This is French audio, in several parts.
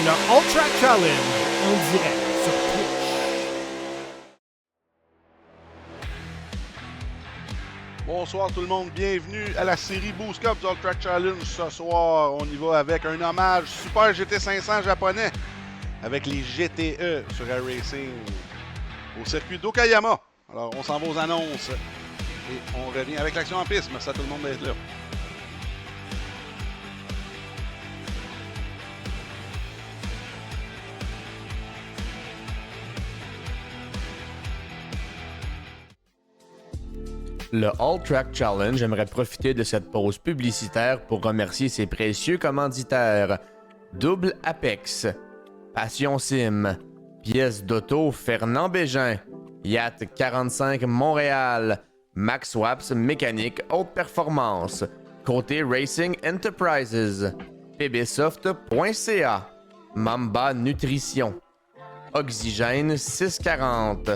le All Track Challenge en direct sur Twitch. Bonsoir tout le monde, bienvenue à la série Boost Cup du All Track Challenge. Ce soir, on y va avec un hommage Super GT500 japonais avec les GTE sur iRacing au circuit d'Okayama. Alors, on s'en va aux annonces et on revient avec l'action en piste. Merci à tout le monde d'être là. Le All Track Challenge aimerait profiter de cette pause publicitaire pour remercier ses précieux commanditaires. Double Apex, Passion Sim, Pièces d'auto Fernand Bégin, Yacht 45 Montréal, Max Waps Mécanique Haute Performance, Côté Racing Enterprises, pbsoft.ca, Mamba Nutrition, Oxygène 640,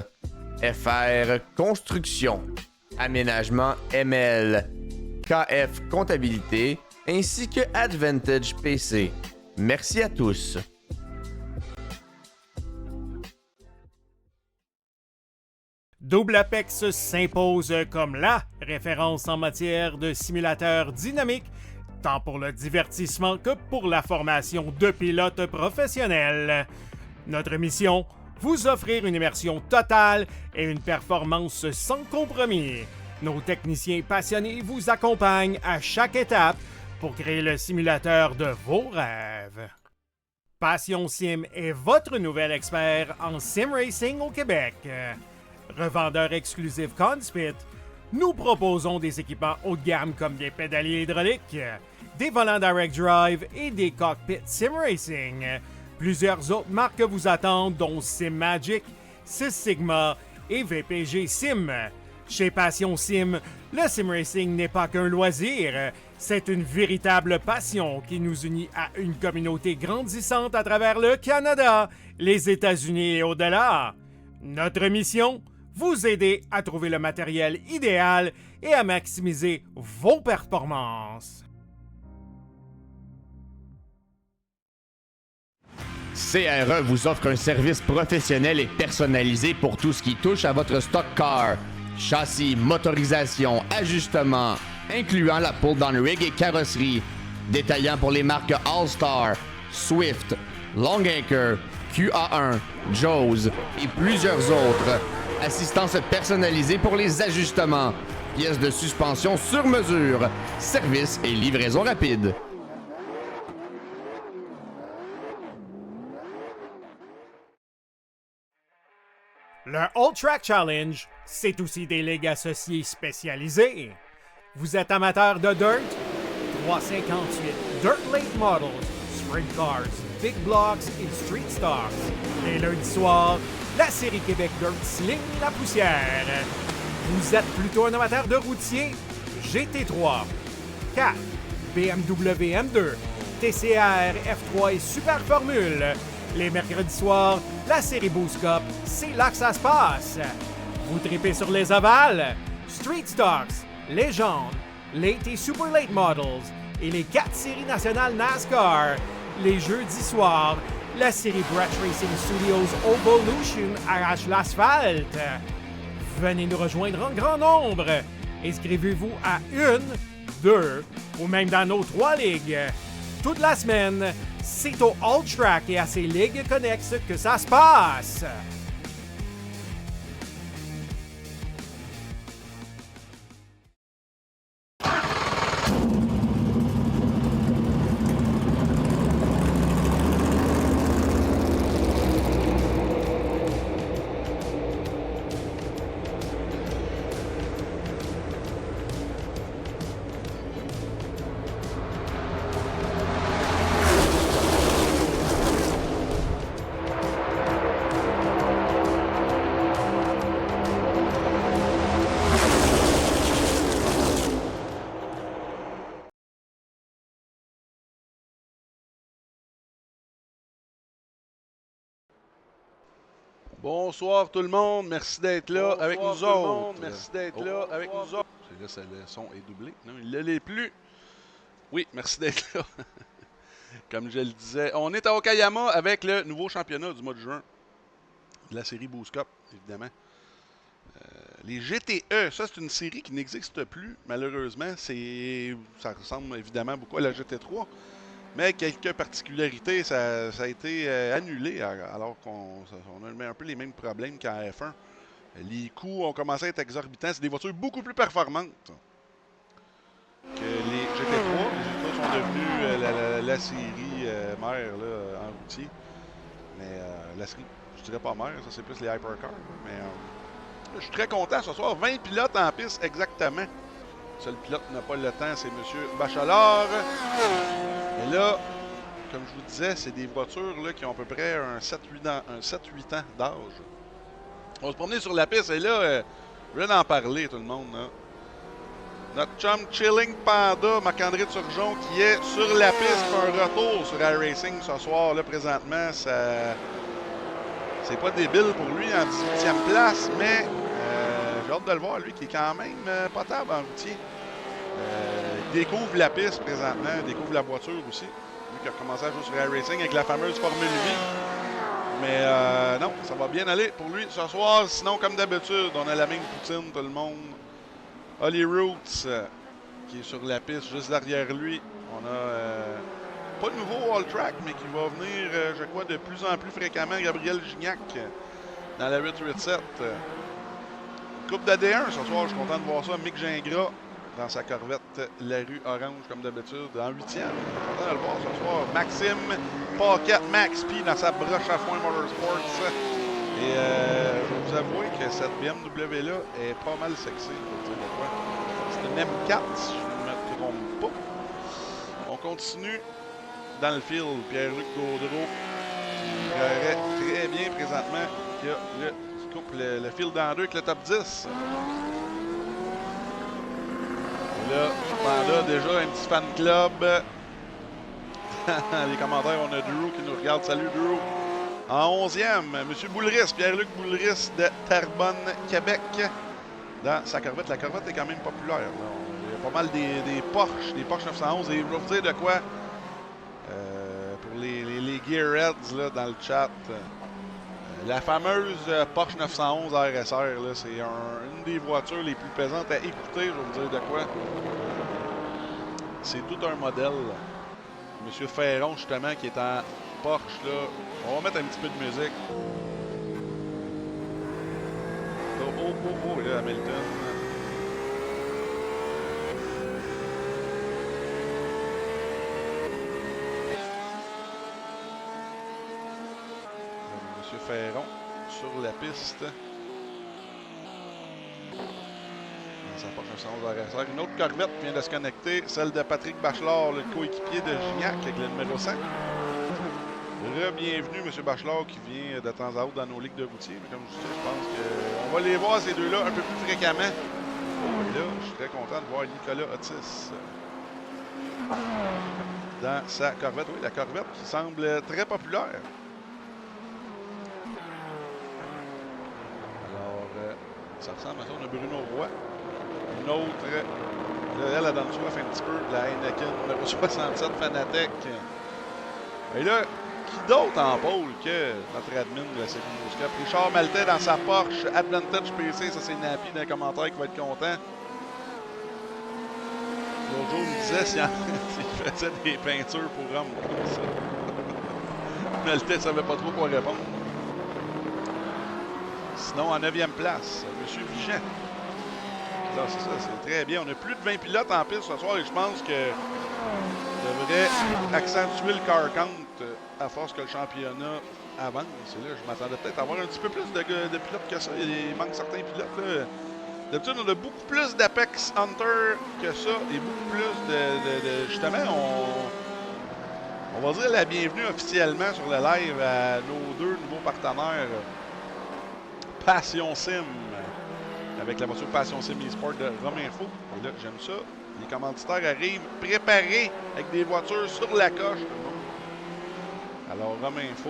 FR Construction, Aménagement ML, KF Comptabilité, ainsi que Advantage PC. Merci à tous. Double Apex s'impose comme la référence en matière de simulateurs dynamiques, tant pour le divertissement que pour la formation de pilotes professionnels. Notre mission, vous offrir une immersion totale et une performance sans compromis. Nos techniciens passionnés vous accompagnent à chaque étape pour créer le simulateur de vos rêves. Passion Sim est votre nouvel expert en sim racing au Québec. Revendeur exclusif Conspit, nous proposons des équipements haut de gamme comme des pédaliers hydrauliques, des volants direct drive et des cockpits sim racing. Plusieurs autres marques vous attendent, dont SimMagic, Sys Sigma et VPG Sim. Chez Passion Sim, le sim racing n'est pas qu'un loisir, c'est une véritable passion qui nous unit à une communauté grandissante à travers le Canada, les États-Unis et au-delà. Notre mission, vous aider à trouver le matériel idéal et à maximiser vos performances. CRE vous offre un service professionnel et personnalisé pour tout ce qui touche à votre stock car. Châssis, motorisation, ajustement, incluant la pull-down rig et carrosserie. Détaillant pour les marques All-Star, Swift, Longacre, QA1, Joe's et plusieurs autres. Assistance personnalisée pour les ajustements. Pièces de suspension sur mesure. Service et livraison rapide. Le All Track Challenge, c'est aussi des ligues associées spécialisées. Vous êtes amateur de dirt? 358 Dirt Late Models, Sprint Cars, Big Blocks et Street Stars. Les lundis soirs, la série Québec Dirt sling la poussière. Vous êtes plutôt un amateur de routier? GT3, 4, BMW M2, TCR, F3 et Super Formule. Les mercredis soirs, la série Boost Cup, c'est là que ça se passe. Vous tripez sur les ovales, Street Stocks, Légende, Late et Super Late Models et les 4 séries nationales NASCAR. Les jeudis soirs, la série Brett Racing Studios Evolution arrache l'asphalte. Venez nous rejoindre en grand nombre. Inscrivez-vous à 1, 2 ou même dans nos 3 ligues. Toute la semaine, c'est au All Track et à ses ligues connexes que ça se passe. Bonsoir tout le monde, merci d'être là avec nous autres. Merci d'être là avec nous autres. Là, le son est doublé. Non, il ne l'est plus. Oui, merci d'être là. Comme je le disais, on est à Okayama avec le nouveau championnat du mois de juin de la série Boost Cup, évidemment. Les GTE, ça c'est une série qui n'existe plus, malheureusement. Ça ressemble évidemment beaucoup à la GT3, mais quelques particularités, ça a été annulé alors qu'on a un peu les mêmes problèmes qu'en F1. Les coûts ont commencé à être exorbitants. C'est des voitures beaucoup plus performantes que les GT3. Les GT3 sont devenus la série mère là, en routier. Mais la série, je dirais pas mère, ça c'est plus les hypercars. Mais je suis très content ce soir. 20 pilotes en piste exactement. Le seul pilote qui n'a pas le temps, c'est M. Bachelard. Et là, comme je vous disais, c'est des voitures là, qui ont à peu près un 7-8 ans d'âge. On va se promener sur la piste et là, je viens d'en parler tout le monde. Là. Notre chum Chilling Panda, Marc-André Turgeon, qui est sur la piste pour un retour sur iRacing ce soir. Là, présentement, ça... c'est pas débile pour lui en 18e place, mais j'ai hâte de le voir, lui, qui est quand même potable en routier. Il découvre la piste présentement, il découvre la voiture aussi. Lui qui a commencé à jouer sur iRacing avec la fameuse Formule 8. Mais non, ça va bien aller pour lui ce soir. Sinon, comme d'habitude, on a la même poutine, tout le monde. Holly Roots, qui est sur la piste juste derrière lui. On a pas de nouveau all-track, mais qui va venir, je crois, de plus en plus fréquemment. Gabriel Gignac dans la 887. Coupe d'AD1 ce soir, je suis content de voir ça. Mick Gingras dans sa Corvette La Rue Orange, comme d'habitude, en 8e. Je suis content de le voir ce soir. Maxime Paquette Max P dans sa broche à foin Motorsports. Et je vais vous avouer que cette BMW-là est pas mal sexy. C'est une M4, si je ne me trompe pas. On continue dans le field. Pierre-Luc Gaudreau qui verrait très bien présentement, qui coupe le field en deux avec le top 10. Et là, Panda, déjà un petit fan club. Les commentaires, on a Drew qui nous regarde. Salut Drew. En 11e, M. Boulris, Pierre-Luc Boulris de Terrebonne, Québec. Dans sa Corvette. La Corvette est quand même populaire. Là. Il y a pas mal des Porsche 911. Et je vais vous dire de quoi pour les Gearheads là, dans le chat. La fameuse Porsche 911 RSR, c'est une des voitures les plus pesantes à écouter. Je vais vous dire de quoi. C'est tout un modèle. M. Ferron, justement, qui est en Porsche, là. On va mettre un petit peu de musique. Oh, là, Hamilton. M. Ferron sur la piste. Sa Porsche 911 RSR. Une autre Corvette vient de se connecter, celle de Patrick Bachelard, le coéquipier de Gignac avec le numéro 5. Bienvenue, M. Bachelard, qui vient de temps à autre dans nos ligues de routiers. Mais comme je disais, je pense qu'on va les voir, ces deux-là, un peu plus fréquemment. Oh, et là, je suis très content de voir Nicolas Otis dans sa Corvette. Oui, la Corvette qui semble très populaire. Alors, ça ressemble à ça. On a Bruno Roy. Une autre, là, elle donne soif un petit peu, la Heineken numéro 67 Fanatec. Et là, qui d'autre en pôle que notre admin de la série Boost Cup? Richard Maltais dans sa Porsche Advantage PC, ça c'est Napi dans les commentaires qui va être content. L'autre jour, il me disait s'il faisait des peintures pour hommes comme ça. Maltais ne savait pas trop quoi répondre. Sinon, en 9e place, M. Vigent. Là, c'est ça, c'est très bien. On a plus de 20 pilotes en piste ce soir et je pense que devrait accentuer le car count à force que le championnat avance. Et là, je m'attendais peut-être à avoir un petit peu plus de pilotes que ça. Il manque certains pilotes. D'habitude, on a beaucoup plus d'Apex Hunter que ça et beaucoup plus justement, on va dire la bienvenue officiellement sur le live à nos deux nouveaux partenaires Passion Sim. Avec la voiture Passion Sim eSport de Rominfo. Et là, j'aime ça. Les commanditaires arrivent préparés avec des voitures sur la coche. Alors, Rominfo,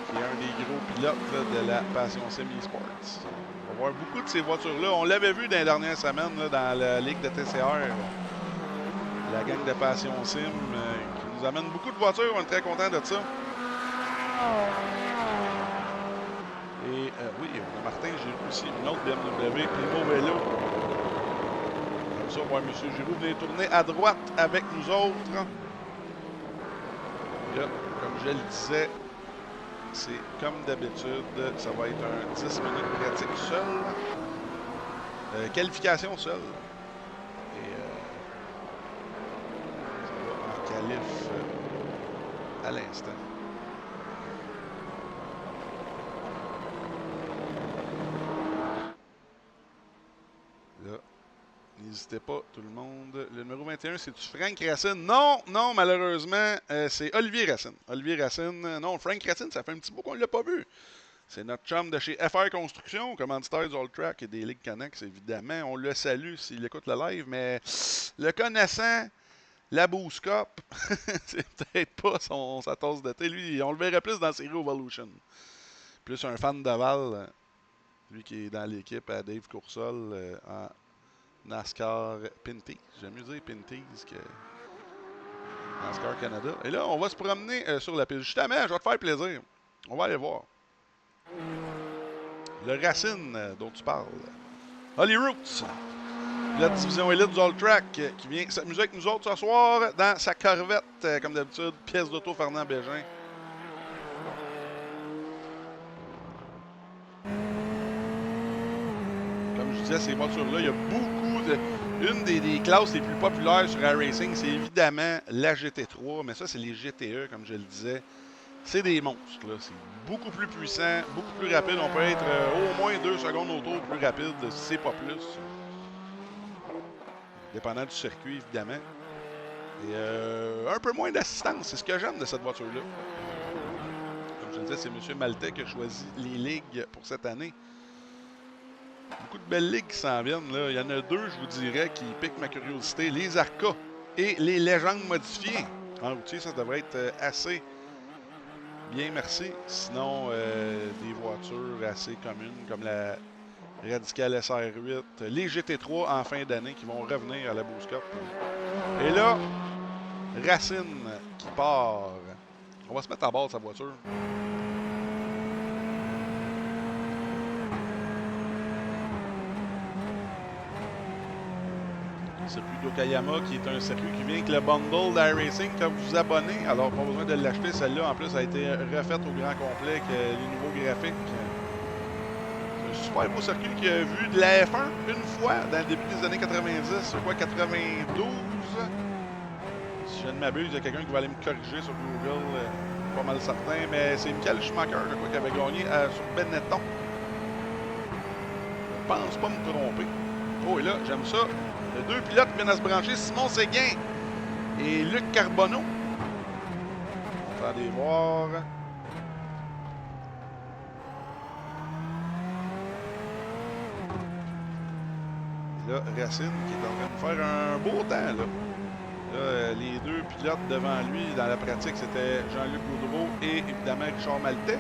qui est un des gros pilotes là, de la Passion Sim eSports. On va voir beaucoup de ces voitures-là. On l'avait vu dans les dernières semaines là, dans la Ligue de TCR. La gang de Passion Sim qui nous nous amène beaucoup de voitures. On est très contents de ça. Et oui, on a Martin Giroux aussi, une autre BMW, Primo Vélo. Comme ça, moi, M. Giroux, venez tourner à droite avec nous autres. Et là, comme je le disais, c'est comme d'habitude, ça va être un 10 minutes pratique seul. Qualification seule. Et ça va en qualif à l'instant. Là, n'hésitez pas, tout le monde. Le numéro 21, c'est-tu Frank Racine? Non, non, malheureusement, c'est Olivier Racine. Olivier Racine, non, Frank Racine, ça fait un petit bout qu'on ne l'a pas vu. C'est notre chum de chez FR Construction, commanditaire du All Track et des Ligues Connect, évidemment. On le salue s'il écoute le live, mais le connaissant, la Boost Cup, c'est peut-être pas sa tasse de thé. Lui, on le verrait plus dans Série Evolution. Plus un fan de Val, lui qui est dans l'équipe à Dave Coursol en NASCAR Pinties. J'aime mieux dire Pinties que NASCAR Canada. Et là, on va se promener sur la piste. Justement, je vais te faire plaisir. On va aller voir. Le Racine dont tu parles. Holly Roots, la division élite du All Track, qui vient s'amuser avec nous autres ce soir dans sa Corvette, comme d'habitude, pièce d'auto Fernand Bégin. Comme je disais, ces voitures-là, il y a beaucoup de... Une des classes les plus populaires sur iRacing, c'est évidemment la GT3, mais ça, c'est les GTE, comme je le disais. C'est des monstres, là. C'est beaucoup plus puissant, beaucoup plus rapide. On peut être au moins 2 secondes au tour plus rapide, si c'est pas plus. Dépendant du circuit, évidemment. Et un peu moins d'assistance, c'est ce que j'aime de cette voiture-là. Comme je le disais, c'est M. Maltais qui a choisi les ligues pour cette année. Beaucoup de belles ligues qui s'en viennent, là. Il y en a 2, je vous dirais, qui piquent ma curiosité. Les Arca et les légendes modifiées. En routier, ça devrait être assez... bien, merci. Sinon, des voitures assez communes comme la Radical SR8, les GT3 en fin d'année qui vont revenir à la Boost Cup. Et là, Racine qui part. On va se mettre à bord de sa voiture. Le circuit d'Okayama qui est un circuit qui vient avec le bundle d'iRacing quand vous vous abonnez. Alors, pas besoin de l'acheter. Celle-là, en plus, a été refaite au grand complet avec les nouveaux graphiques. C'est un super beau circuit qui a vu de la F1 une fois dans le début des années 90. C'est quoi, 92? Si je ne m'abuse, il y a quelqu'un qui va aller me corriger sur Google. Pas mal certain, mais c'est Michael Schumacher, je crois, qui avait gagné sur Benetton. Je pense pas me tromper. Oh, et là, j'aime ça. Les 2 pilotes qui viennent à se brancher, Simon Séguin et Luc Carbonneau. Attendez voir. Et là, Racine qui est en train de faire un beau temps. Là, les 2 pilotes devant lui dans la pratique, c'était Jean-Luc Gaudreau et évidemment Richard Maltais.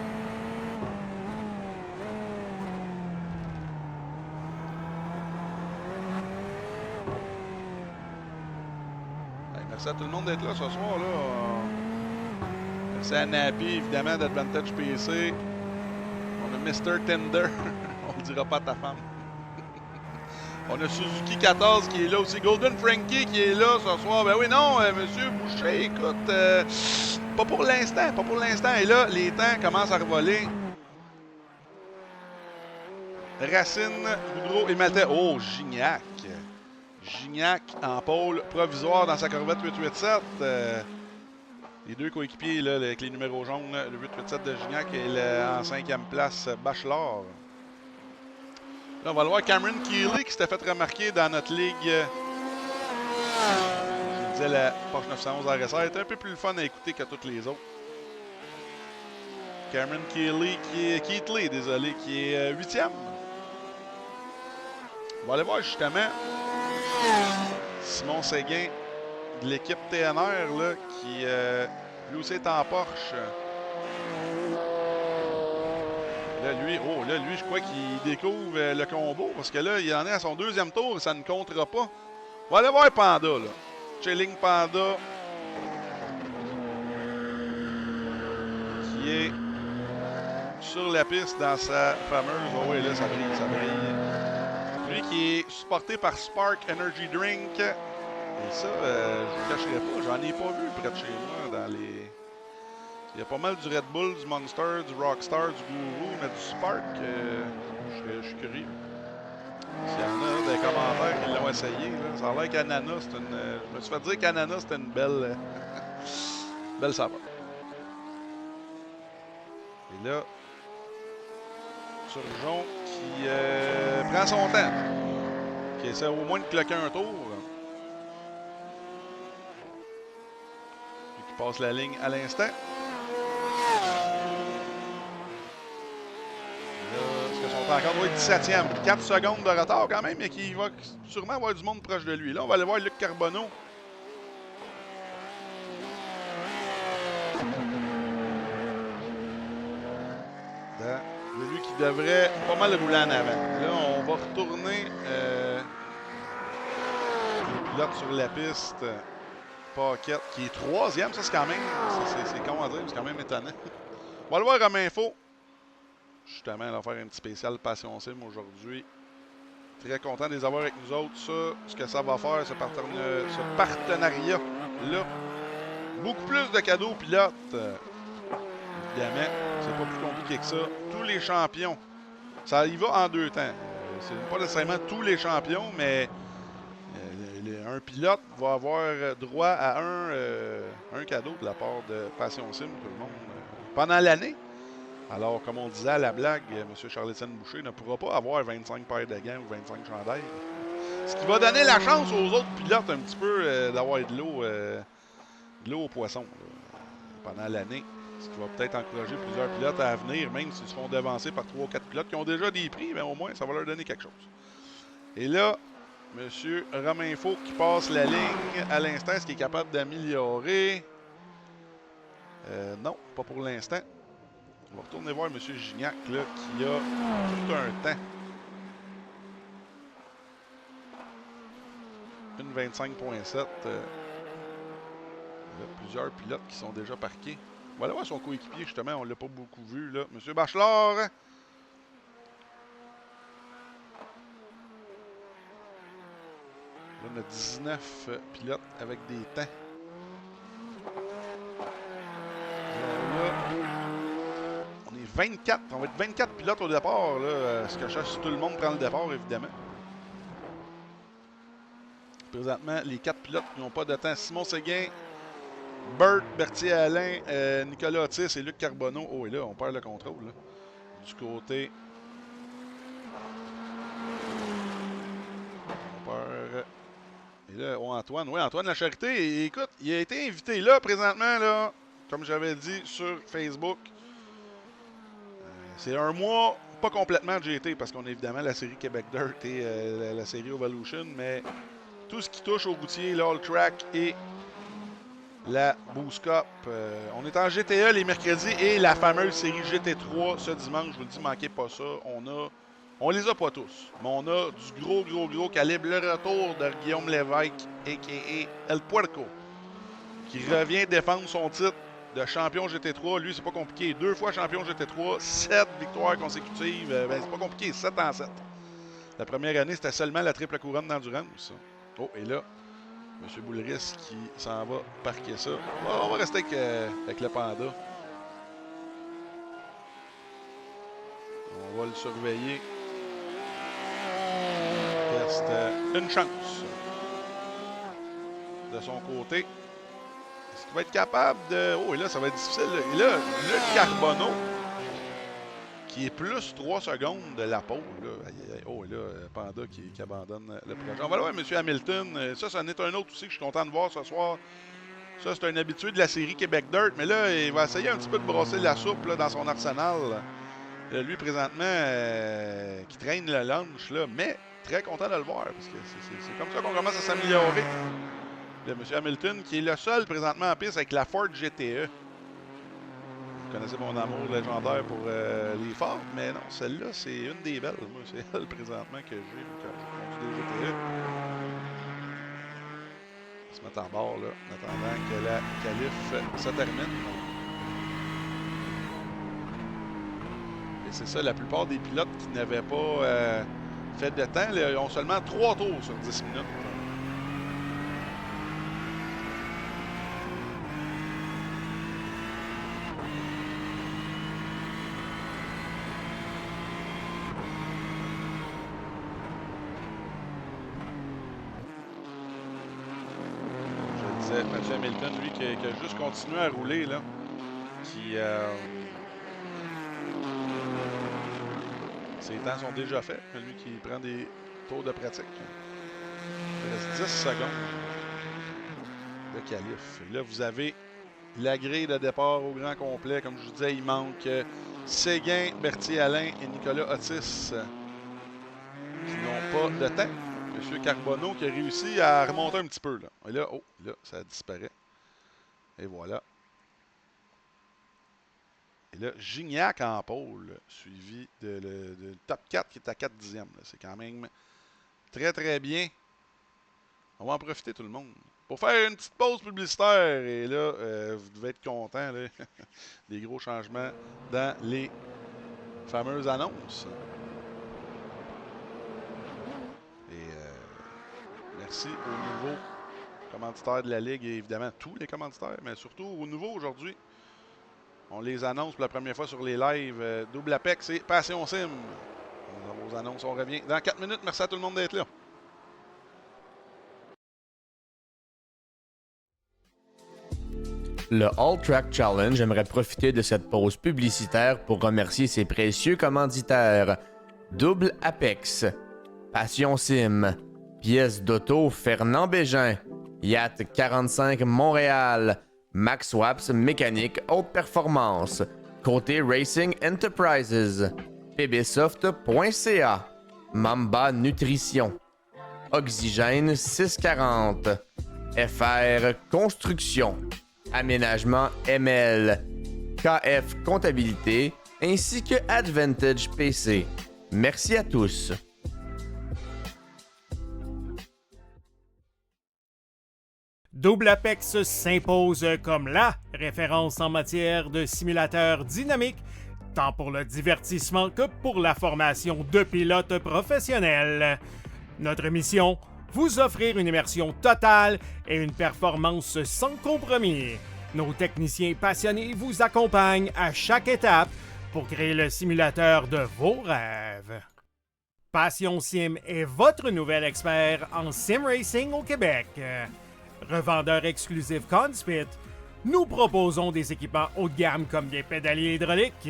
Merci à tout le monde d'être là ce soir. Là. Merci à Nappy, évidemment, d'Advantage PC. On a Mr. Tender. On ne dira pas à ta femme. On a Suzuki 14 qui est là aussi. Golden Frankie qui est là ce soir. Ben oui, non, Monsieur Boucher, écoute, pas pour l'instant, pas pour l'instant. Et là, les temps commencent à revoler. Racine, Goudreau et Maltais. Oh, Gignac. Gignac en pôle provisoire dans sa Corvette 887. Les 2 coéquipiers là, avec les numéros jaunes, le 887 de Gignac et en 5e place, Bachelor. Là, on va le voir Cameron Keeley qui s'était fait remarquer dans notre ligue. Je disais la Porsche 911 RSR était un peu plus le fun à écouter que toutes les autres. Cameron Keeley Keatley, désolé, qui est 8e. On va aller voir justement Simon Séguin de l'équipe TNR là, qui lui aussi est en Porsche. Là, lui, je crois qu'il découvre le combo parce que là, il en est à son 2e tour et ça ne comptera pas. On va aller voir Panda, là. Chilling Panda. qui est sur la piste dans sa fameuse... Oh oui, là, ça brille, ça brille. Lui qui est supporté par Spark Energy Drink. Et ça, je ne vous cacherai pas, j'en ai pas vu près de chez moi dans les... Il y a pas mal du Red Bull, du Monster, du Rockstar, du Guru, mais du Spark, je suis curieux. S'il y en a des commentaires qui l'ont essayé, là, ça a l'air qu'Ananas, c'est une... je me suis fait dire qu'Ananas, c'était une belle... belle saveur. Et là, Turgeon qui prend son temps, qui essaie au moins de cloquer un tour. Puis qui passe la ligne à l'instant. Encore doit être 17e. 4 secondes de retard quand même, mais qui va sûrement avoir du monde proche de lui. Là, on va aller voir Luc Carbonneau. Lui qui devrait pas mal rouler en avant. Là, on va retourner le pilote sur la piste. Paquette, qui est 3e. Ça, c'est quand même... C'est con à dire, c'est quand même étonnant. On va le voir comme info. Justement, on va faire un petit spécial Passion Sim aujourd'hui. Très content de les avoir avec nous autres. Ça, ce que ça va faire, ce partenariat-là. Beaucoup plus de cadeaux aux pilotes. Évidemment, c'est pas plus compliqué que ça. Tous les champions, ça y va en 2 temps. C'est pas nécessairement tous les champions, mais un pilote va avoir droit à un cadeau de la part de Passion Sim, tout le monde, pendant l'année. Alors, comme on disait à la blague, M. Charles-Étienne Boucher ne pourra pas avoir 25 paires de gants ou 25 chandails. Ce qui va donner la chance aux autres pilotes un petit peu d'avoir de l'eau aux poissons pendant l'année. Ce qui va peut-être encourager plusieurs pilotes à venir, même s'ils se font devancer par 3 ou 4 pilotes qui ont déjà des prix, mais au moins, ça va leur donner quelque chose. Et là, M. Romain Faux qui passe la ligne à l'instant, est-ce qu'il est capable d'améliorer? Non, pas pour l'instant. On va retourner voir M. Gignac, là, qui a tout un temps. Une 25.7. Il y a plusieurs pilotes qui sont déjà parqués. On va aller voir son coéquipier, justement. On ne l'a pas beaucoup vu, là. M. Bachelard. Là, on a 19 pilotes avec des temps. Là, 24. On va être 24 pilotes au départ. Là, ce que je cherche, si tout le monde prend le départ, évidemment. Présentement, les 4 pilotes qui n'ont pas de temps. Simon Séguin, Bert Berthier-Alain, Nicolas Otis et Luc Carbonneau. Oh, et là, on perd le contrôle. Là. Du côté... On perd... Et là, oh, Antoine. Oui, Antoine Lacharité. Et, écoute, il a été invité là, présentement, là, comme j'avais dit sur Facebook. C'est un mois, pas complètement de GT, parce qu'on a évidemment la série Québec Dirt et la série Evolution, mais tout ce qui touche au routier, l'All Track et la Boost Cup. On est en GTA les mercredis et la fameuse série GT3 ce dimanche. Je vous le dis, manquez pas ça. On les a pas tous, mais on a du gros calibre. Le retour de Guillaume Lévesque, a.k.a. El Puerco, qui revient défendre son titre de champion GT3. Lui, c'est pas compliqué. 2 fois champion GT3, 7 victoires consécutives. C'est pas compliqué, 7 en 7. La première année, c'était seulement la triple couronne d'endurance. Oh, et là, M. Boulris qui s'en va parquer ça. On va rester avec le Panda. On va le surveiller. Il reste une chance de son côté. Est-ce qu'il va être capable de... Oh, et là, ça va être difficile. Et là, le Carbonneau, qui est plus 3 secondes de la pole. Là. Oh, et là, Panda qui abandonne le projet. On va aller voir M. Hamilton. Ça en est un autre aussi que je suis content de voir ce soir. Ça, c'est un habitué de la série Québec Dirt. Mais là, il va essayer un petit peu de brasser la soupe là, dans son arsenal. Lui, présentement, qui traîne le lunch. Là, mais très content de le voir. Parce que c'est comme ça qu'on commence à s'améliorer. M. Hamilton, qui est le seul présentement en piste avec la Ford GTE. Vous connaissez mon amour légendaire pour les Ford, mais non, celle-là, c'est une des belles. Moi, c'est elle présentement que j'ai quand je conduis des GTE. On va se mettre en bord, là, en attendant que la qualif se termine. c'est ça, la plupart des pilotes qui n'avaient pas fait de temps, là, ils ont seulement 3 tours sur 10 minutes. Mathieu Hamilton, lui, qui a juste continué à rouler, là. Ses temps sont déjà faits. Lui qui prend des tours de pratique. Il reste 10 secondes de qualif. Et là, vous avez la grille de départ au grand complet. Comme je vous disais, il manque Séguin, Berthier-Alain et Nicolas Otis qui n'ont pas de temps. Monsieur Carbonneau qui a réussi à remonter un petit peu. Là. Et là, oh, là, ça disparaît. Et voilà. Et là, Gignac en pôle, suivi de top 4 qui est à 4 dixièmes. C'est quand même très, très bien. On va en profiter tout le monde. Pour faire une petite pause publicitaire. Et là, vous devez être contents. Des gros changements dans les fameuses annonces. Merci aux nouveaux commanditaires de la Ligue et évidemment tous les commanditaires, mais surtout aux nouveaux aujourd'hui. On les annonce pour la première fois sur les lives. Double Apex et Passion Sim. Dans vos annonces, on revient dans 4 minutes. Merci à tout le monde d'être là. Le All Track Challenge aimerait profiter de cette pause publicitaire pour remercier ses précieux commanditaires. Double Apex, Passion Sim, Pièces d'auto Fernand Bégin, Yacht 45 Montréal, Max Waps Mécanique Haute Performance, Côté Racing Enterprises, pbsoft.ca, Mamba Nutrition, Oxygène 640, FR Construction, Aménagement ML, KF Comptabilité, ainsi que Advantage PC. Merci à tous. Double Apex s'impose comme la référence en matière de simulateurs dynamiques, tant pour le divertissement que pour la formation de pilotes professionnels. Notre mission, vous offrir une immersion totale et une performance sans compromis. Nos techniciens passionnés vous accompagnent à chaque étape pour créer le simulateur de vos rêves. Passion Sim est votre nouvel expert en sim racing au Québec. Revendeur exclusif Conspit, nous proposons des équipements haut de gamme comme des pédaliers hydrauliques,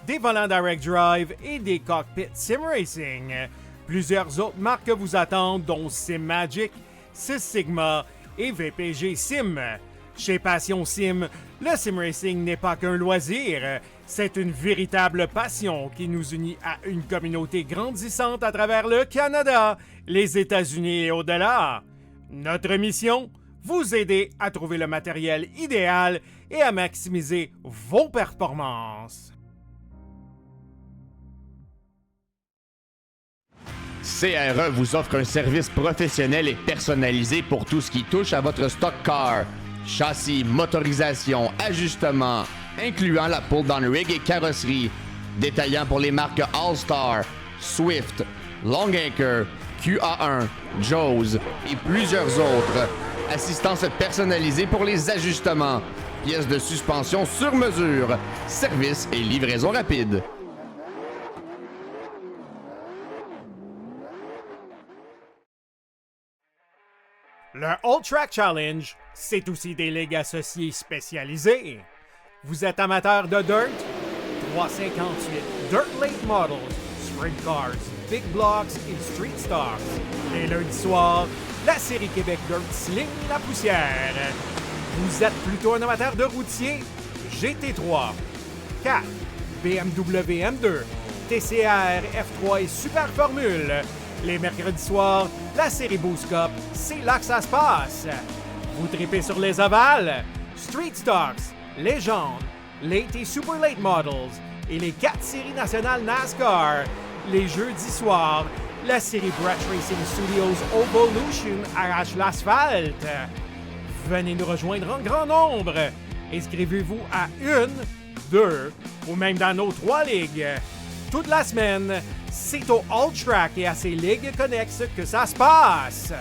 des volants direct drive et des cockpits sim racing. Plusieurs autres marques vous attendent, dont SimMagic, Sys Sigma et VPG Sim. Chez Passion Sim, le sim racing n'est pas qu'un loisir, c'est une véritable passion qui nous unit à une communauté grandissante à travers le Canada, les États-Unis et au-delà. Notre mission, vous aider à trouver le matériel idéal et à maximiser vos performances. CRE vous offre un service professionnel et personnalisé pour tout ce qui touche à votre stock car. Châssis, motorisation, ajustement, incluant la pull-down rig et carrosserie. Détaillant pour les marques All-Star, Swift, Longacre, QA1, Joe's et plusieurs autres. Assistance personnalisée pour les ajustements. Pièces de suspension sur mesure. Service et livraison rapide. Le All Track Challenge, c'est aussi des ligues associées spécialisées. Vous êtes amateur de dirt? 358 Dirt Late Models, Sprint Cars, Big Blocks et Street Stocks. Les lundis soirs, la série Québec Dirt sling la poussière. Vous êtes plutôt un amateur de routier? GT3, 4, BMW M2, TCR, F3 et Super Formule. Les mercredis soirs, la série Boost Cup, c'est là que ça se passe. Vous tripez sur les ovales, Street Stocks, Légende, Late et Super Late Models et les 4 séries nationales NASCAR. Les jeudis soirs, la série Brett Racing Studios Evolution arrache l'asphalte. Venez nous rejoindre en grand nombre. Inscrivez-vous à 1, 2 ou même dans nos 3 ligues. toute la semaine. C'est au All Track et à ses ligues connexes que ça se passe.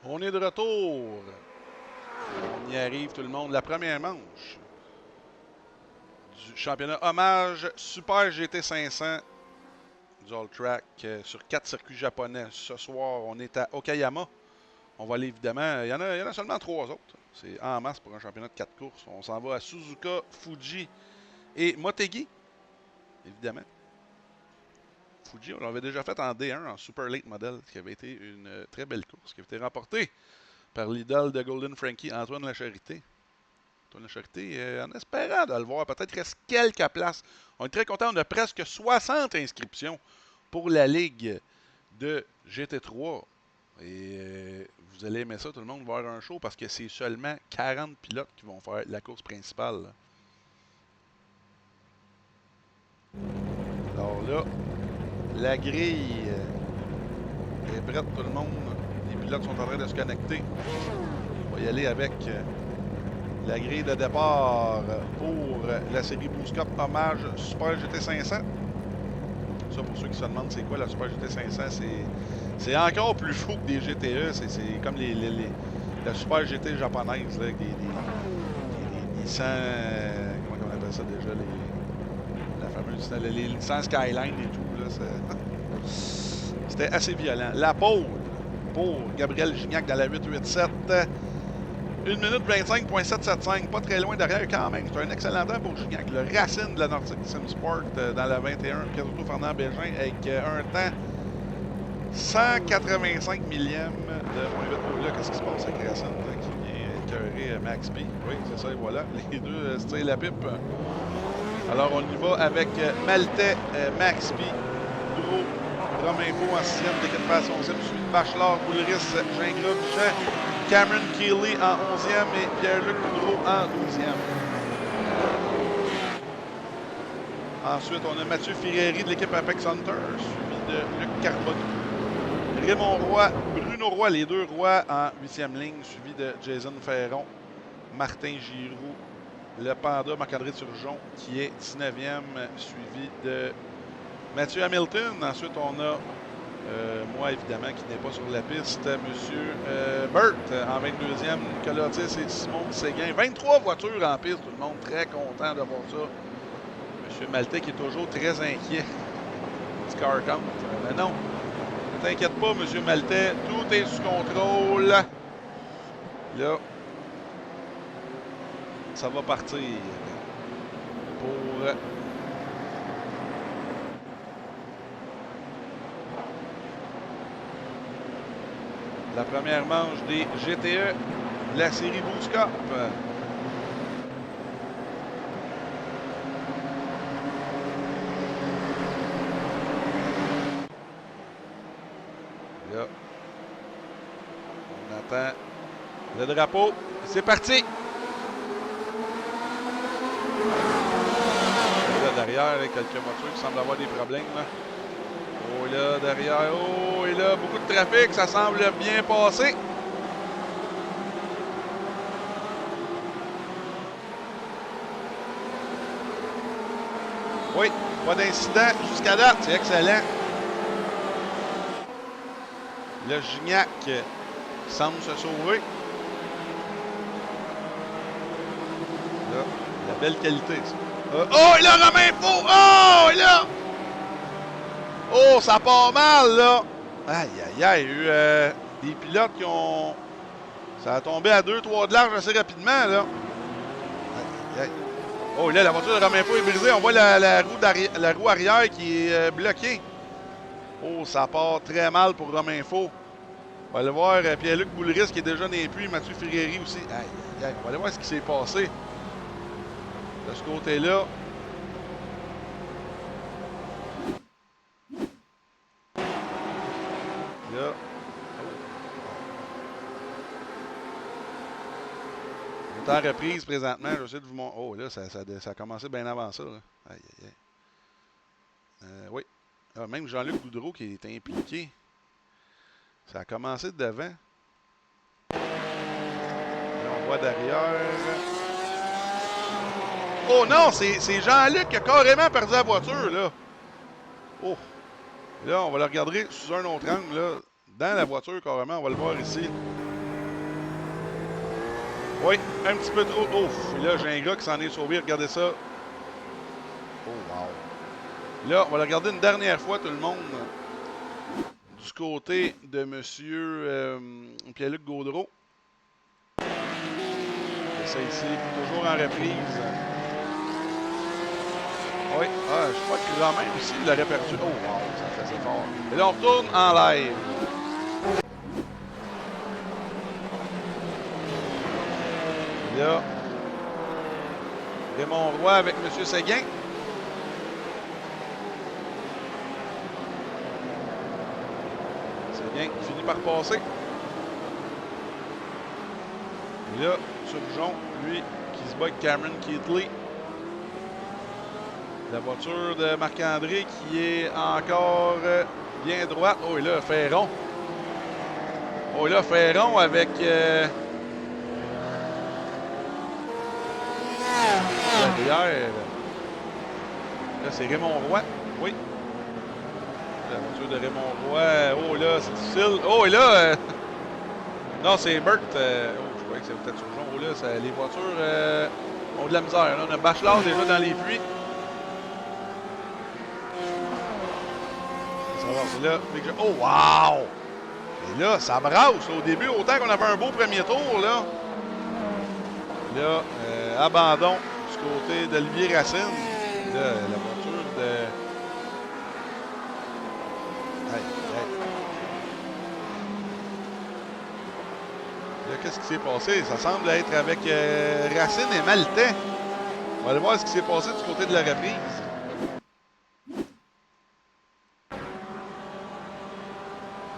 On est de retour. On y arrive tout le monde. La première manche du championnat hommage Super GT 500 du All Track sur 4 circuits japonais. Ce soir, on est à Okayama. On va aller évidemment... Il y en a seulement 3 autres. C'est en masse pour un championnat de 4 courses. On s'en va à Suzuka, Fuji et Motegi, évidemment. Fuji, on l'avait déjà fait en D1, en Super Late Model, qui avait été une très belle course, qui avait été remportée par l'idole de Golden Frankie, Antoine Lacharité. Antoine Lacharité, en espérant de le voir, peut-être reste quelques places. On est très content, on a presque 60 inscriptions pour la Ligue de GT3. Et vous allez aimer ça, tout le monde, voir un show, parce que c'est seulement 40 pilotes qui vont faire la course principale. Alors là, la grille est prête, tout le monde. Les pilotes sont en train de se connecter. On va y aller avec la grille de départ pour la série Boost Cup Hommage Super GT 500. Ça, pour ceux qui se demandent c'est quoi la Super GT 500, c'est encore plus fou que des GTE. C'est comme la Super GT japonaise, là, avec des Nissan... comment on appelle ça déjà? La fameuse... Les Nissan Skyline et tout. C'était assez violent. La pole pour Gabriel Gignac dans la 887. 1 minute 25.775. Pas très loin derrière quand même. C'est un excellent temps pour Gignac. Le racine de la Nordic Sim Sport dans la 21. Pietro Fernand Bégin avec un temps 185 millièmes de .8. Là, qu'est-ce qui se passe avec Racine qui vient écœurer Max P? Oui, c'est ça, et voilà. Les deux se tirent la pipe. Alors, on y va avec Maltais, Max P, Duro, Romainfo en 6e, d'équipation 11e, suivi de Bachelard, Boulris, Gingras, Duchamp, Cameron Keeley en 11e et Pierre-Luc Boudreau en 12e. Ensuite, on a Mathieu Ferreri de l'équipe Apex Hunter, suivi de Luc Carbonneau. Raymond Roy, Bruno Roy, les deux Rois en 8e ligne, suivi de Jason Ferron, Martin Giroux, le Panda Marc-André Turgeon qui est 19e, suivi de Mathieu Hamilton. Ensuite, on a moi, évidemment, qui n'est pas sur la piste, Monsieur Burt en 22e, Nicolas Otis et Simon Séguin. 23 voitures en piste, tout le monde très content de voir ça. Monsieur Maltais qui est toujours très inquiet du car count. Mais non, ne t'inquiète pas, Monsieur Maltais, tout est sous contrôle. Là, ça va partir pour la première manche des GTE de la série Boost Cup. Là, on attend le drapeau. C'est parti! Là, derrière, quelques voitures qui semblent avoir des problèmes. Là. Oh là, derrière, oh, et là, beaucoup de trafic, ça semble bien passer. Oui, pas d'incident jusqu'à date, c'est excellent. Le Gignac semble se sauver. Là, la belle qualité, ça. Oh, et là, Romainfo! Oh, et là! Oh, ça part mal, là! Aïe, aïe, aïe, il y a eu des pilotes qui ont... Ça a tombé à 2-3 de large assez rapidement, là. Aïe, aïe. Oh, là, la voiture de Romainfo est brisée. On voit la roue arrière qui est bloquée. Oh, ça part très mal pour Romainfo. On va aller voir Pierre-Luc Boulris qui est déjà dans les puits, Mathieu Ferreri aussi. Aïe, aïe, aïe. On va aller voir ce qui s'est passé de ce côté-là. Là. On est en reprise présentement. J'essaie de vous montrer. Oh, là, ça a commencé bien avant ça. Là. Aïe, aïe, aïe. Oui. Ah, même Jean-Luc Boudreau qui est impliqué. Ça a commencé de devant. Là, on voit derrière. Oh non, c'est Jean-Luc qui a carrément perdu la voiture, là. Oh. Là, on va le regarder sous un autre angle, là. Dans la voiture, carrément. On va le voir ici. Oui, un petit peu trop. Oh, et là, j'ai un gars qui s'en est sauvé. Regardez ça. Oh, wow. Là, on va le regarder une dernière fois, tout le monde. Du côté de M. Pierre-Luc Gaudreau. C'est ça ici, toujours en reprise. Oui, je crois que quand même ici, il l'aurait perdu. Oh, wow, ça faisait fort. Et là, on retourne en live. Là, Raymond Roy avec M. Séguin. Séguin qui finit par passer. Et là, Turgeon, lui, qui se bat avec Cameron Keatley. La voiture de Marc-André qui est encore bien droite. Oh, et là, Ferron. Oh, et là, Ferron avec... derrière. Là, c'est Raymond Roy. Oui. La voiture de Raymond Roy. Oh, là, c'est difficile. Oh, et là... non, c'est Burt. Oh, je croyais que c'était peut-être Turgeon. Oh, là, les voitures ont de la misère. Là, on a Bachelard déjà dans les puits. Là, oh, wow! Et là, ça brasse. Au début, autant qu'on avait un beau premier tour, là. Là, abandon du côté d'Olivier Racine. Là, la voiture de... Aïe, aïe. Là, qu'est-ce qui s'est passé? Ça semble être avec Racine et Maltais. On va aller voir ce qui s'est passé du côté de la reprise.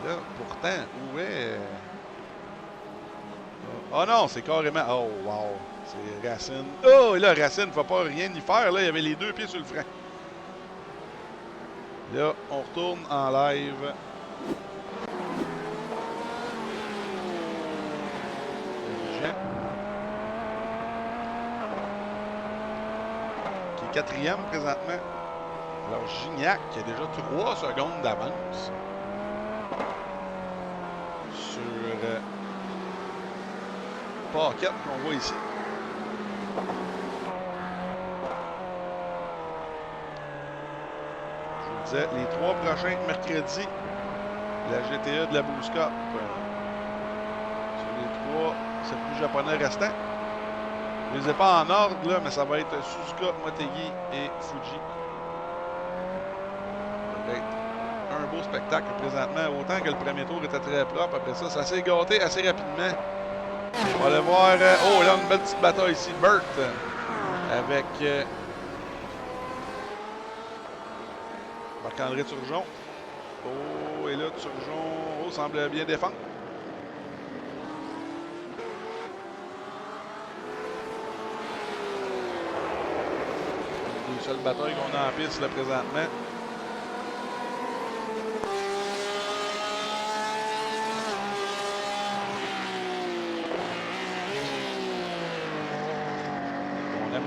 Là, pourtant, où est... Oh non, c'est carrément... Oh, wow. C'est Racine. Oh, et là, Racine ne va pas rien y faire. Là, il y avait les deux pieds sur le frein. Là, on retourne en live. Jean. Qui est quatrième présentement. Alors, Gignac, qui a déjà 3 secondes d'avance. Sur Paquette qu'on voit ici. Je vous disais, les 3 prochains mercredis, la GTE de la Boost Cup. Sur les 3, c'est plus japonais restants. Je ne les ai pas en ordre, là, mais ça va être Suzuka, Motegi et Fuji. Ça va être un beau spectacle présentement, autant que le premier tour était très propre. Après ça, ça s'est gâté assez rapidement. On va aller voir... oh, là, une belle petite bataille ici. Burt avec Marc-André Turgeon. Oh, et là, Turgeon semble bien défendre. Les seules batailles qu'on a en piste là présentement.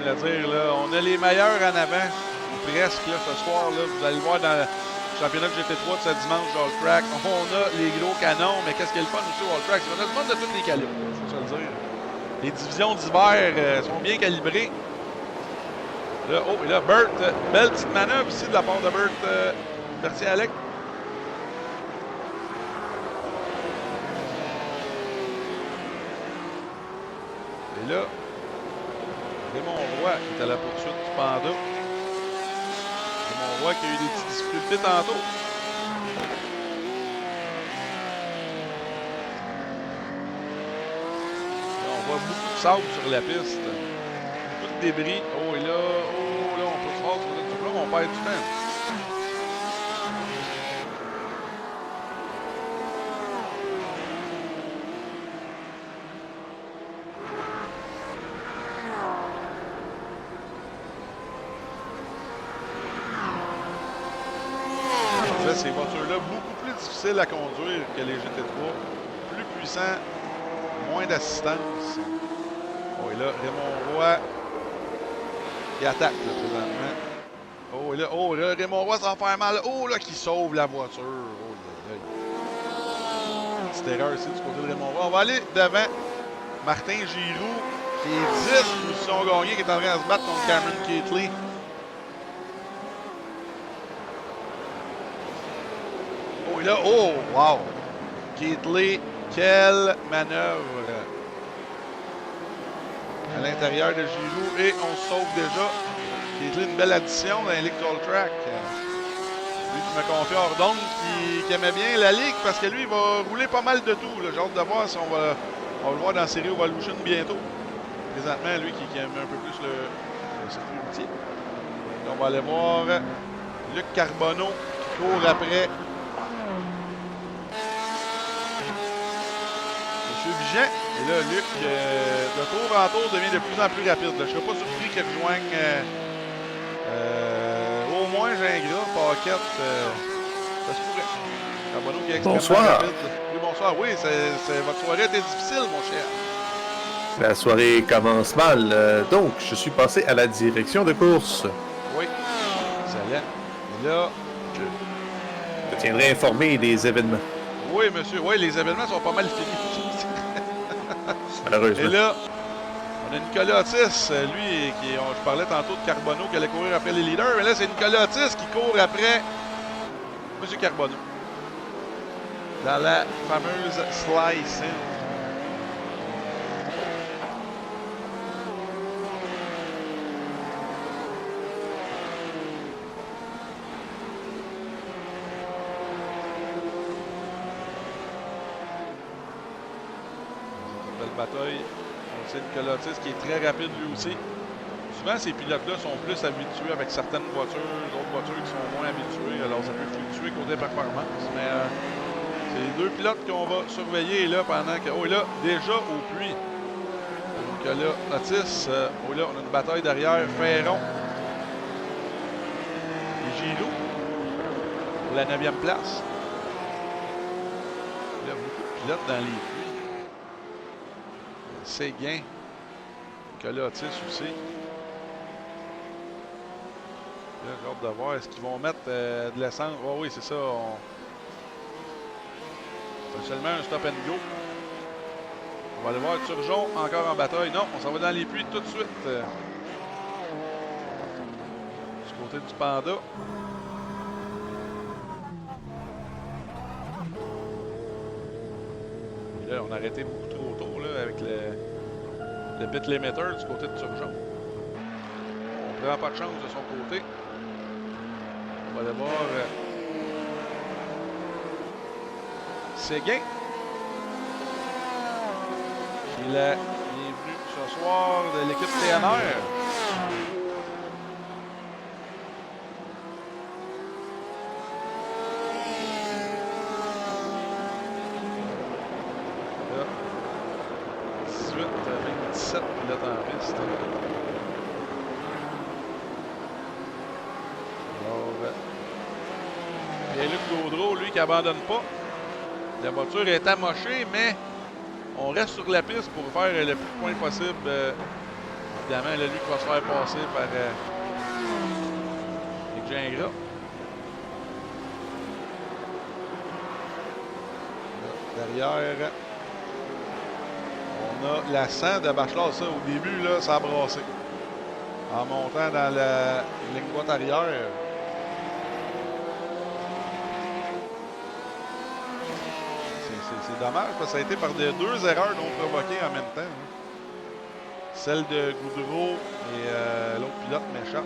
Le dire, là, on a les meilleurs en avant, presque, là, ce soir, là, vous allez le voir dans le championnat de GT3 de ce dimanche de All Track. On a les gros canons, mais qu'est-ce qu'il y a le fun aussi au All Track? On a du monde de tous les calibres, il faut se le dire. Les divisions d'hiver sont bien calibrées. Là, oh, et là, Burt, belle petite manœuvre ici de la part de Burt Berthier-Alec. Et là, Raymond Roy est à la poursuite du Panda. Raymond Roy qui a eu des petites difficultés tantôt. sable sur la piste. Beaucoup de débris. Oh, et là, on peut se faire sur le truc là, on perd du temps. Ces voitures-là, beaucoup plus difficiles à conduire que les GT3. Plus puissants, moins d'assistance. Oh, et là, Raymond Roy, il attaque, là, présentement. Oh, là, Raymond Roy, ça va faire mal. Oh, là, qui sauve la voiture. Oh, petite erreur ici du côté de Raymond Roy. On va aller devant Martin Giroux, qui est 10 positions gagnées, qui est en train de se battre contre Cameron Keatley. Oh, et là, oh, wow! Keatley, quelle manœuvre! À l'intérieur de Giroux, et on se sauve déjà. Keatley, une belle addition dans l'Electoral Track. Lui qui me confie hors d'onde, qui aimait bien la Ligue, parce que lui, il va rouler pas mal de tout. J'ai hâte de voir si on va le voir dans la série Evolution bientôt. Présentement, lui qui aime un peu plus le circuit routier. On va aller voir Luc Carbonneau qui court après Vigent. Et là, Luc, de tour en tour, devient de plus en plus rapide. Je ne serais pas surpris qu'il rejoigne au moins Gingras, Paquette. Ça se pourrait. Carbonneau qui est extrêmement rapide. Oui, bonsoir. Oui, votre soirée était difficile, mon cher. La soirée commence mal. Donc, je suis passé à la direction de course. Oui. Excellent. Et là, je tiendrai informé des événements. Oui, monsieur. Oui, les événements sont pas mal finis. Malheureusement. Et là, on a Nicolas Otis, lui, je parlais tantôt de Carbonneau qui allait courir après les leaders, mais là, c'est Nicolas Otis qui court après M. Carbonneau. Dans la fameuse slice. Bataille. On sait Nicolas Otis qui est très rapide lui aussi. Souvent, ces pilotes-là sont plus habitués avec certaines voitures, d'autres voitures qui sont moins habituées. Alors, ça peut fluctuer côté performance. Mais c'est les deux pilotes qu'on va surveiller là pendant que. Oh, et là, déjà au puits. Nicolas Otis. Oh, là, on a une bataille derrière. Ferron. Et Giroux. Pour la 9e place. Il y a beaucoup de pilotes dans les puits. Séguin, Nicolas Otis aussi. Là, j'ai hâte de voir. Est-ce qu'ils vont mettre de l'essence? Oh oui, c'est ça. C'est seulement un stop and go. On va aller voir Turgeon encore en bataille. Non, on s'en va dans les puits tout de suite. Du côté du Panda. Et là, on a arrêté beaucoup trop tôt là, avec le bit limiter du côté de Turgeon. On ne prend pas de chance de son côté. On va aller voir Séguin. Il est bienvenu ce soir de l'équipe TNR. Là, 18 avec 17 pilotes en piste. Alors, Pierre-Luc Gaudreau, lui, qui n'abandonne pas. La voiture est amochée, mais on reste sur la piste pour faire le plus de points possible. Évidemment, là, lui qui va se faire passer par Nick Gingras. Derrière, on a la 100 de Bachelard. Ça, au début, là, ça a brassé. En montant dans la ligne droite arrière. C'est dommage parce que ça a été par deux erreurs non provoquées en même temps. Hein. Celle de Gaudreau et l'autre pilote m'échappe.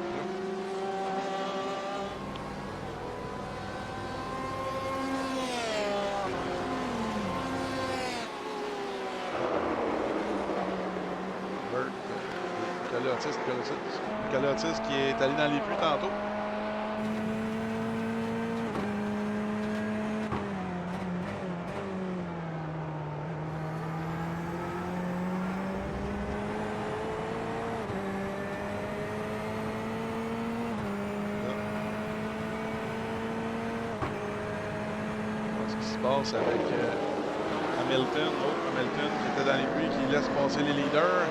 Nicolas Otis qui est allé dans les buts tantôt. Passe avec Hamilton, Hamilton qui était dans les buts, qui laisse passer les leaders.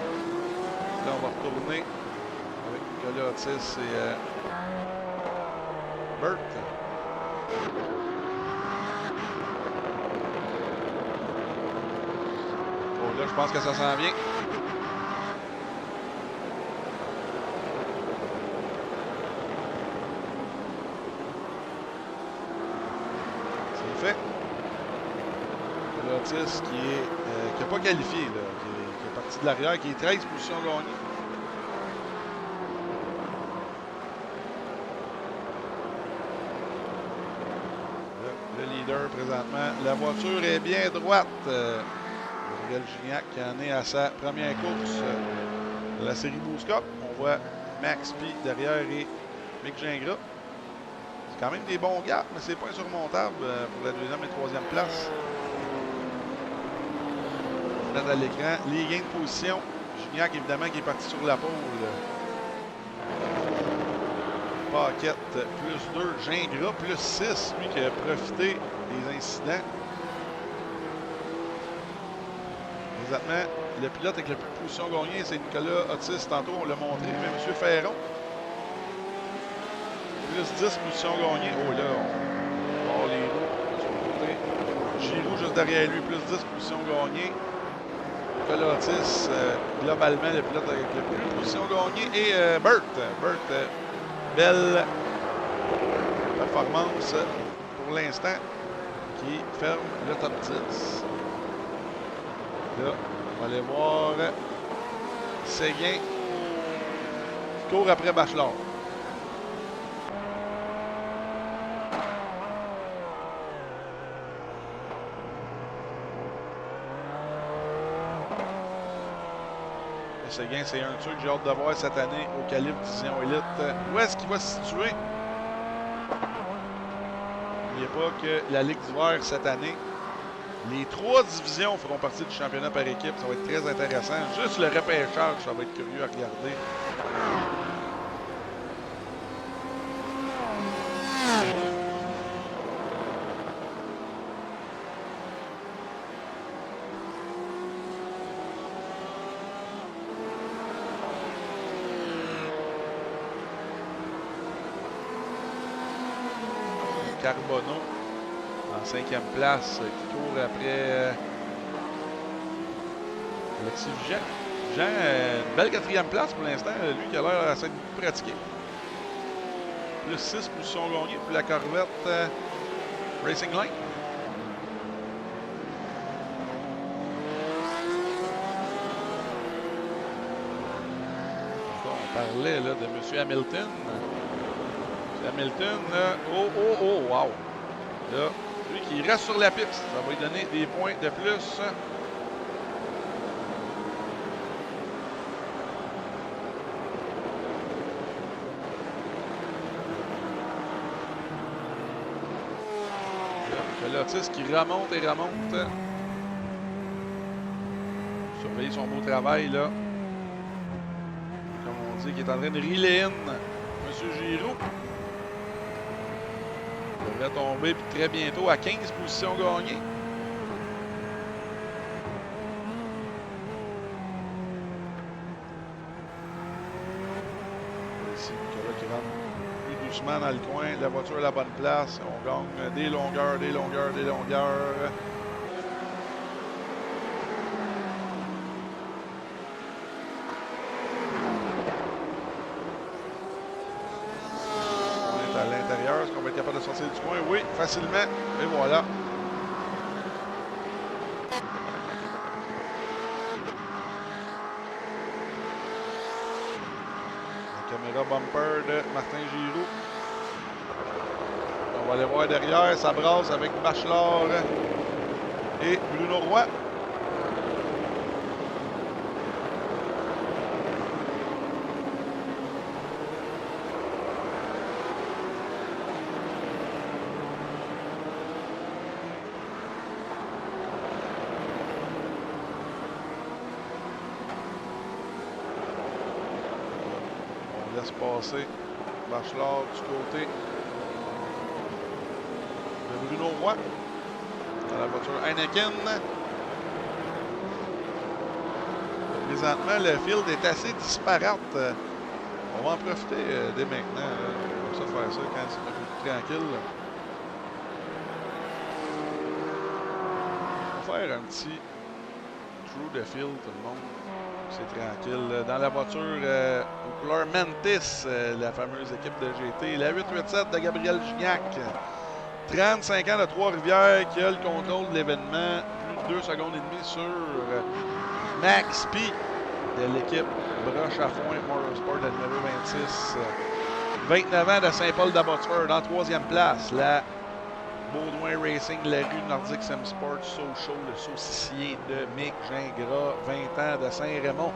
Là, on va retourner avec Nicolas Otis et Burt. Oh, là, je pense que ça s'en vient. C'est fait. Otis qui n'a pas qualifié, là, qui est parti de l'arrière, qui est 13 positions gagnées. Le leader présentement. La voiture est bien droite. Gabriel Gignac qui en est à sa première course de la série Boost Cup. On voit Max P derrière et Mick Gingras. C'est quand même des bons gaps, mais c'est pas insurmontable pour la deuxième et troisième place. À l'écran, les gains de position. Gignac, évidemment, qui est parti sur la pole. Paquette, plus 2. Gingras, plus 6. Lui qui a profité des incidents. Présentement, le pilote avec la plus de position gagnée, c'est Nicolas Otis. Tantôt, on l'a montré, mais M. Ferron. Plus 10 positions gagnées. Oh là, on va les roues sur le côté. Giroux juste derrière lui, plus 10 positions gagnées. Nicolas Otis, globalement, le pilote avec le plus de positions gagnées. Et Burt. Belle performance pour l'instant qui ferme le top 10. Là, on va aller voir Séguin qui court après Bachelard. Séguin, c'est un truc que j'ai hâte de voir cette année au calibre Division Élite. Où est-ce qu'il va se situer? N'oubliez pas que la Ligue d'hiver cette année, les 3 divisions feront partie du championnat par équipe. Ça va être très intéressant. Juste le repêchage, ça va être curieux à regarder. Carbonneau en 5e place qui court après Alexis Jean. Jean, une belle 4e place pour l'instant. Lui qui a l'air assez pratiqué. Plus 6 positions gagnées pour la Corvette Racing Line. On parlait là, de M. Hamilton. Hamilton, wow! Là, lui qui reste sur la piste, ça va lui donner des points de plus. Otis qui remonte et remonte. Surveiller son beau travail, là. Comme on dit, qui est en train de relay in M. Giroux. Il devrait tomber très bientôt à 15 positions gagnées. Ici, Nicolas qui rentre plus doucement dans le coin. La voiture à la bonne place. On gagne des longueurs, des longueurs, des longueurs. Est-ce qu'on va être capable de sortir du coin? Oui, facilement. Et voilà. La caméra bumper de Martin Giroux. On va aller voir derrière. Ça brasse avec Bachelard et Bruno Roy. laisse passer Bachelard du côté de Bruno Roy. Dans la voiture Heineken. Présentement, le field est assez disparate. On va en profiter dès maintenant. On va faire ça quand c'est un peu plus tranquille. On va faire un petit trou de field, tout le monde. C'est tranquille. Dans la voiture aux couleurs Mantis, la fameuse équipe de GT. La 887 de Gabriel Gignac. 35 ans de Trois-Rivières qui a le contrôle de l'événement. Plus de 2 secondes et demie sur Max P de l'équipe Broche à Foin Motorsport, le numéro 26. 29 ans de Saint-Paul-d'Abbotsford en 3e place. La Baudouin Racing, la rue Nordic Sim Sport, Sochaux, le saucissier de Mick Gingras, 20 ans de Saint-Raymond.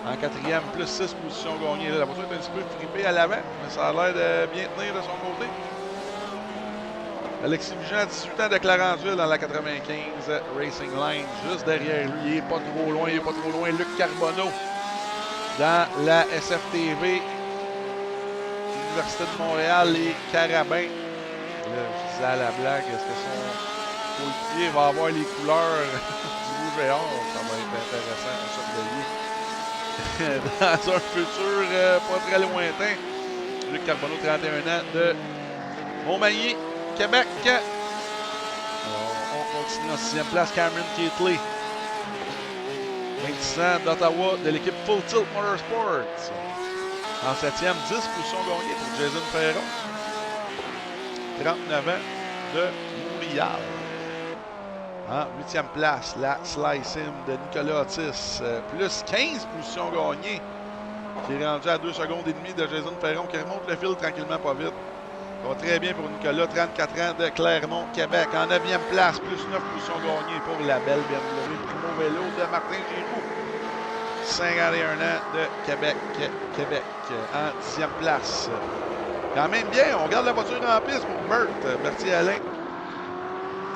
En 4e, plus 6 positions gagnées. La voiture est un petit peu frippée à l'avant, mais ça a l'air de bien tenir de son côté. Alexis Vigent, 18 ans de Clarenceville dans la 95 Racing Line. Juste derrière lui, il n'est pas trop loin, Luc Carbonneau dans la SFTV. Université de Montréal, les Carabins. Là, je disais à la blague, est-ce que son coéquipier va avoir les couleurs du rouge et or? Ça va être intéressant à surveiller. Dans un futur pas très lointain. Luc Carbonneau, 31 ans de Montmagny, Québec. On continue en 6e place, Cameron Keatley. 26 ans d'Ottawa de l'équipe Full Tilt Motorsports. En 7e, 10 positions gagnées pour Jason Ferron. 39 ans de Montréal. En 8e place, la Sly Sim de Nicolas Otis. Plus 15 positions gagnées. Qui est rendu à 2 secondes et demie de Jason Ferron qui remonte le fil tranquillement, pas vite. Ça va très bien pour Nicolas, 34 ans de Clermont, Québec. En 9e place, plus 9 positions gagnées pour la belle BMW Primo Vélo de Martin Giroux. 51 ans de Québec. En 10e place. Quand même bien, on garde la voiture en piste pour Berthier-Alain.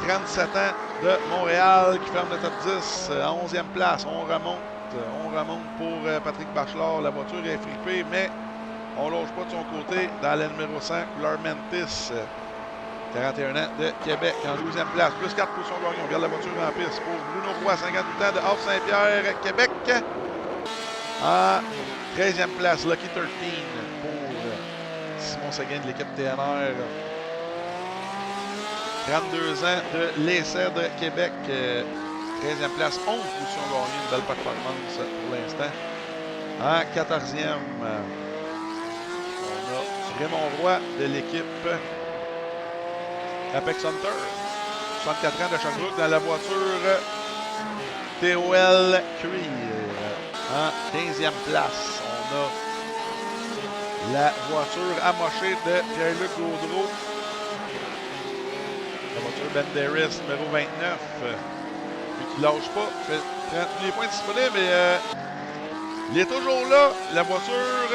37 ans de Montréal qui ferme le top 10 en 11e place. On remonte pour Patrick Bachelard. La voiture est frippée, mais on ne loge pas de son côté dans la numéro 100, couleur Mantis. 41 ans de Québec en 12e place. Plus 4 positions gagnées. On garde la voiture en piste pour Bruno Roy, 58 ans de Havre-Saint-Pierre, Québec. En 13e place, Lucky 13 pour Simon Seguin de l'équipe TNR. 32 ans de l'Essai de Québec. 13e place, 11 positions gagnées. Une belle performance pour l'instant. En 14e, on a Raymond Roy de l'équipe Apex Hunter. 64 ans de Sherbrooke dans la voiture TOL Cuir. En 15e place, on a la voiture amochée de Pierre-Luc Gaudreau. La voiture Banderas numéro 29. Lui qui lâche pas. Fait tous les points disponibles. Et, il est toujours là. La voiture,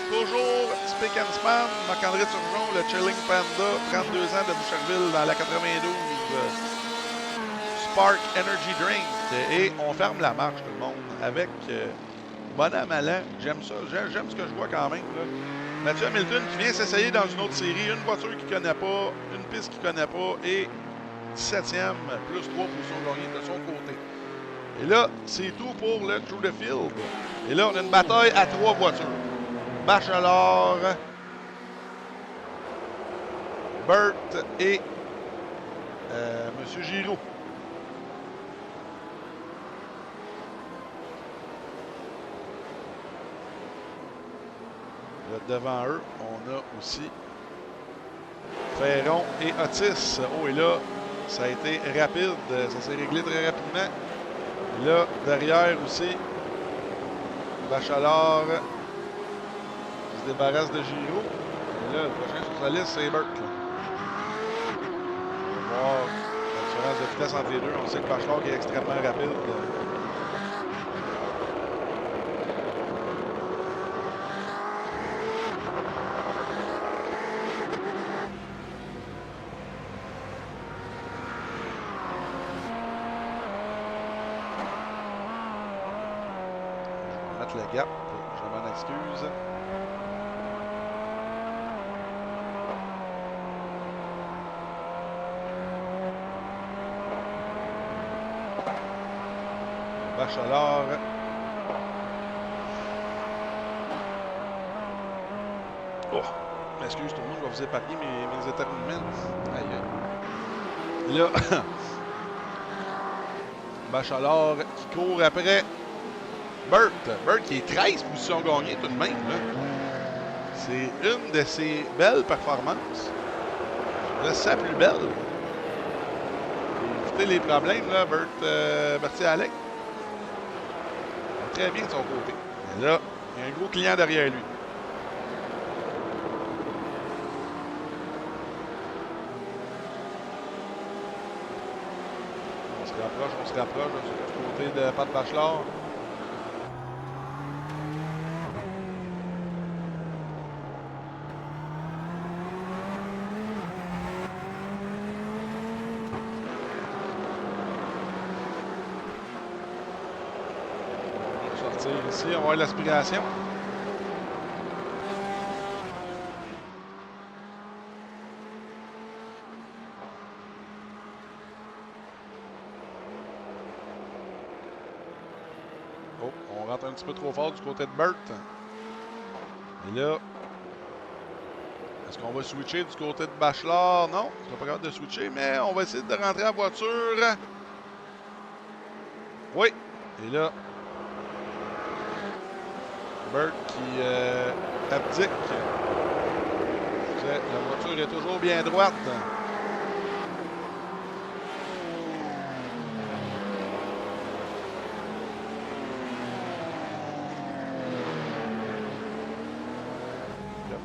toujours Spick and Span. Marc-André Turgeon, le Chilling Panda. 32 ans de Boucherville dans la 92. Spark Energy Drink. Et on ferme la marche, tout le monde, avec bonhomme allant. J'aime ça. J'aime ce que je vois quand même. Là. Mathieu Hamilton qui vient s'essayer dans une autre série. Une voiture qu'il ne connaît pas, une piste qu'il ne connaît pas. Et 17e, plus 3 positions gagnées de son côté. Et là, c'est tout pour le True the Field. Et là, on a une bataille à 3 voitures. Bachelard, Bert et M. Giroux. Là, devant eux, on a aussi Ferron et Otis. Oh, et là, ça a été rapide. Ça s'est réglé très rapidement. Et là, derrière aussi, Bachelard se débarrasse de Giroux. Et là, le prochain sur sa liste, c'est Bert. On va voir la différence de vitesse entre les deux. On sait que Bachelard est extrêmement rapide. Le gap, je vais m'en m'excuse. Bachelard. Oh, m'excuse tout le monde, je vais vous épargner mes éternuements. Aïe. Là, Bachelard qui court après Burt. Burt qui est 13 positions gagnées tout de même. C'est une de ses belles performances. Là, c'est sa plus belle. Évitez les problèmes, là, Berthier-Alec. Très bien de son côté. Et là, il y a un gros client derrière lui. On se rapproche du côté de Pat Bachelard. On va sortir ici, on va avoir l'aspiration. Oh, on rentre un petit peu trop fort du côté de Burt. Et là, est-ce qu'on va switcher du côté de Bachelard? Non, on sera pas capable de switcher, mais on va essayer de rentrer en voiture. Oui, et là, Burt qui abdique. La voiture est toujours bien droite.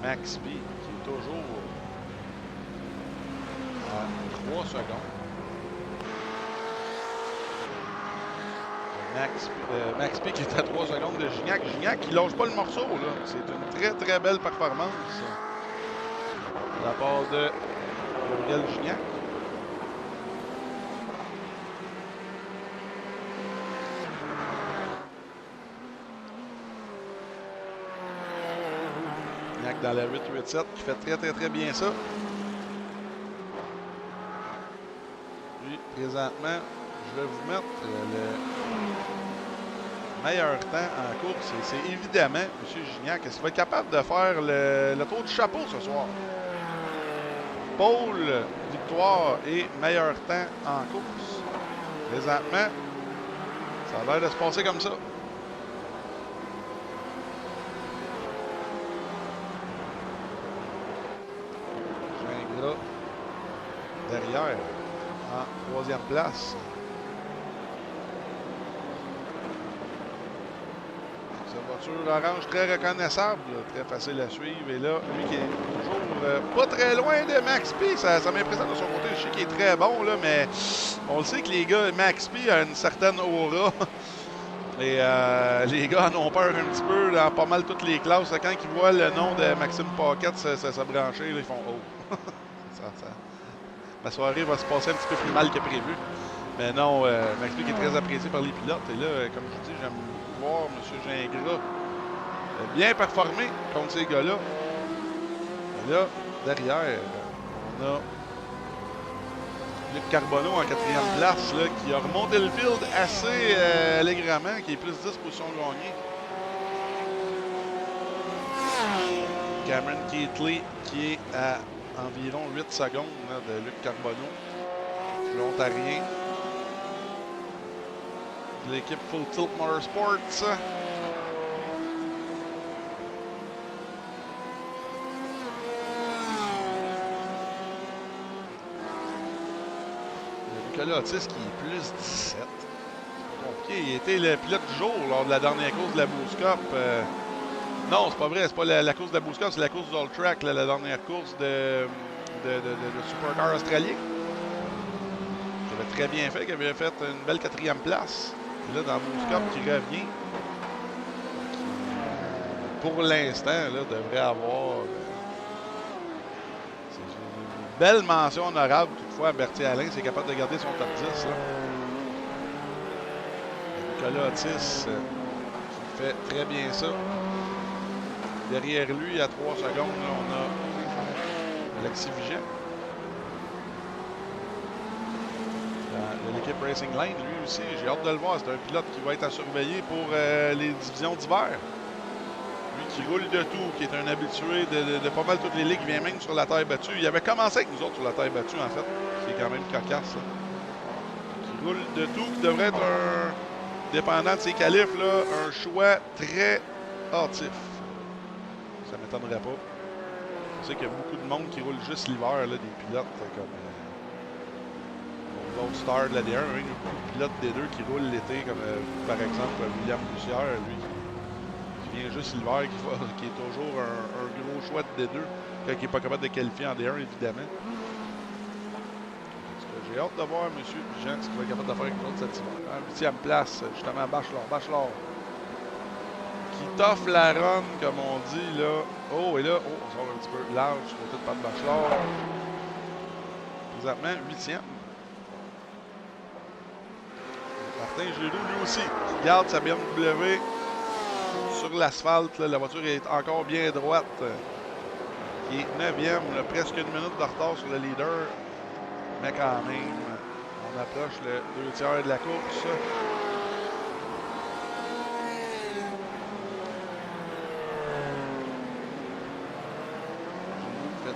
Max P qui est toujours à 3 secondes. Max P qui est à 3 secondes de Gignac. Gignac qui lâche pas le morceau. C'est une très très belle performance de la part de Gabriel Gignac. Dans la 887 qui fait très très très bien ça. Puis présentement, je vais vous mettre le meilleur temps en course. Et c'est évidemment M. Gignac. Est-ce qu'il va être capable de faire le tour du chapeau ce soir? Pôle, victoire et meilleur temps en course. Présentement, ça a l'air de se passer comme ça. Derrière, en 3e place. Cette voiture orange très reconnaissable, très facile à suivre. Et là, lui qui est toujours pas très loin de Max P. Ça m'impressionne de son côté. Je sais qu'il est très bon, là, mais on le sait que les gars, Max P a une certaine aura. Et les gars en ont peur un petit peu dans pas mal toutes les classes. Quand ils voient le nom de Maxime Paquette se brancher, là, ils font « Oh! » Ma soirée va se passer un petit peu plus mal que prévu. Mais non, Max P qui est très apprécié par les pilotes. Et là, comme je dis, j'aime voir M. Gingras bien performer contre ces gars-là. Et là, derrière, on a Luc Carbonneau en 4e place, là, qui a remonté le field assez allègrement, qui est plus 10 positions gagnées. Cameron Keatley qui est à environ 8 secondes là, de Luc Carbonneau, l'Ontarien de l'équipe Full Tilt Motorsports. Nicolas Otis qui est plus 17. Compliqué. Il était le pilote du jour lors de la dernière course de la Boost Cup. Non, c'est pas vrai. C'est pas la course de la Boost Cup, c'est la course d'All Track, la dernière course de Supercar australien. Qui avait très bien fait, qui avait fait une belle 4e place. Et là, dans Boost Cup, qui revient. Pour l'instant, là, devrait avoir une belle mention honorable, toutefois, à Berthier-Alain. C'est capable de garder son top 10. Là. Nicolas Otis qui fait très bien ça. Derrière lui, à 3 secondes, là, on a Alexis Vigent. De l'équipe Racing Line, lui aussi, j'ai hâte de le voir. C'est un pilote qui va être à surveiller pour les divisions d'hiver. Lui qui roule de tout, qui est un habitué de pas mal toutes les ligues, vient même sur la taille battue. Il avait commencé avec nous autres sur la taille battue, en fait. C'est quand même cocasse, ça. Qui roule de tout, qui devrait être un, dépendant de ses qualifs, là, un choix très hâtif. Ça ne m'étonnerait pas. Je sais qu'il y a beaucoup de monde qui roule juste l'hiver, là, des pilotes comme l'autre star de la D1, un pilote D2 qui roule l'été, comme par exemple William Bussière, lui, qui vient juste l'hiver, qui est toujours un gros choix de D2, quand il n'est pas capable de qualifier en D1, évidemment. J'ai hâte de voir M. Jean ce qu'il va être capable de faire avec nous autres cette hiver. En 8e place, justement, Bachelor. Qui toffe la run, comme on dit, là. Oh, et là, on sort un petit peu large sur le tout pas de Bachelor. Présentement, 8e. Martin Giroux, lui aussi, qui garde sa BMW sur l'asphalte. La voiture est encore bien droite. Qui est 9e, là, presque une minute de retard sur le leader. Mais quand même, on approche le 2/3 de la course.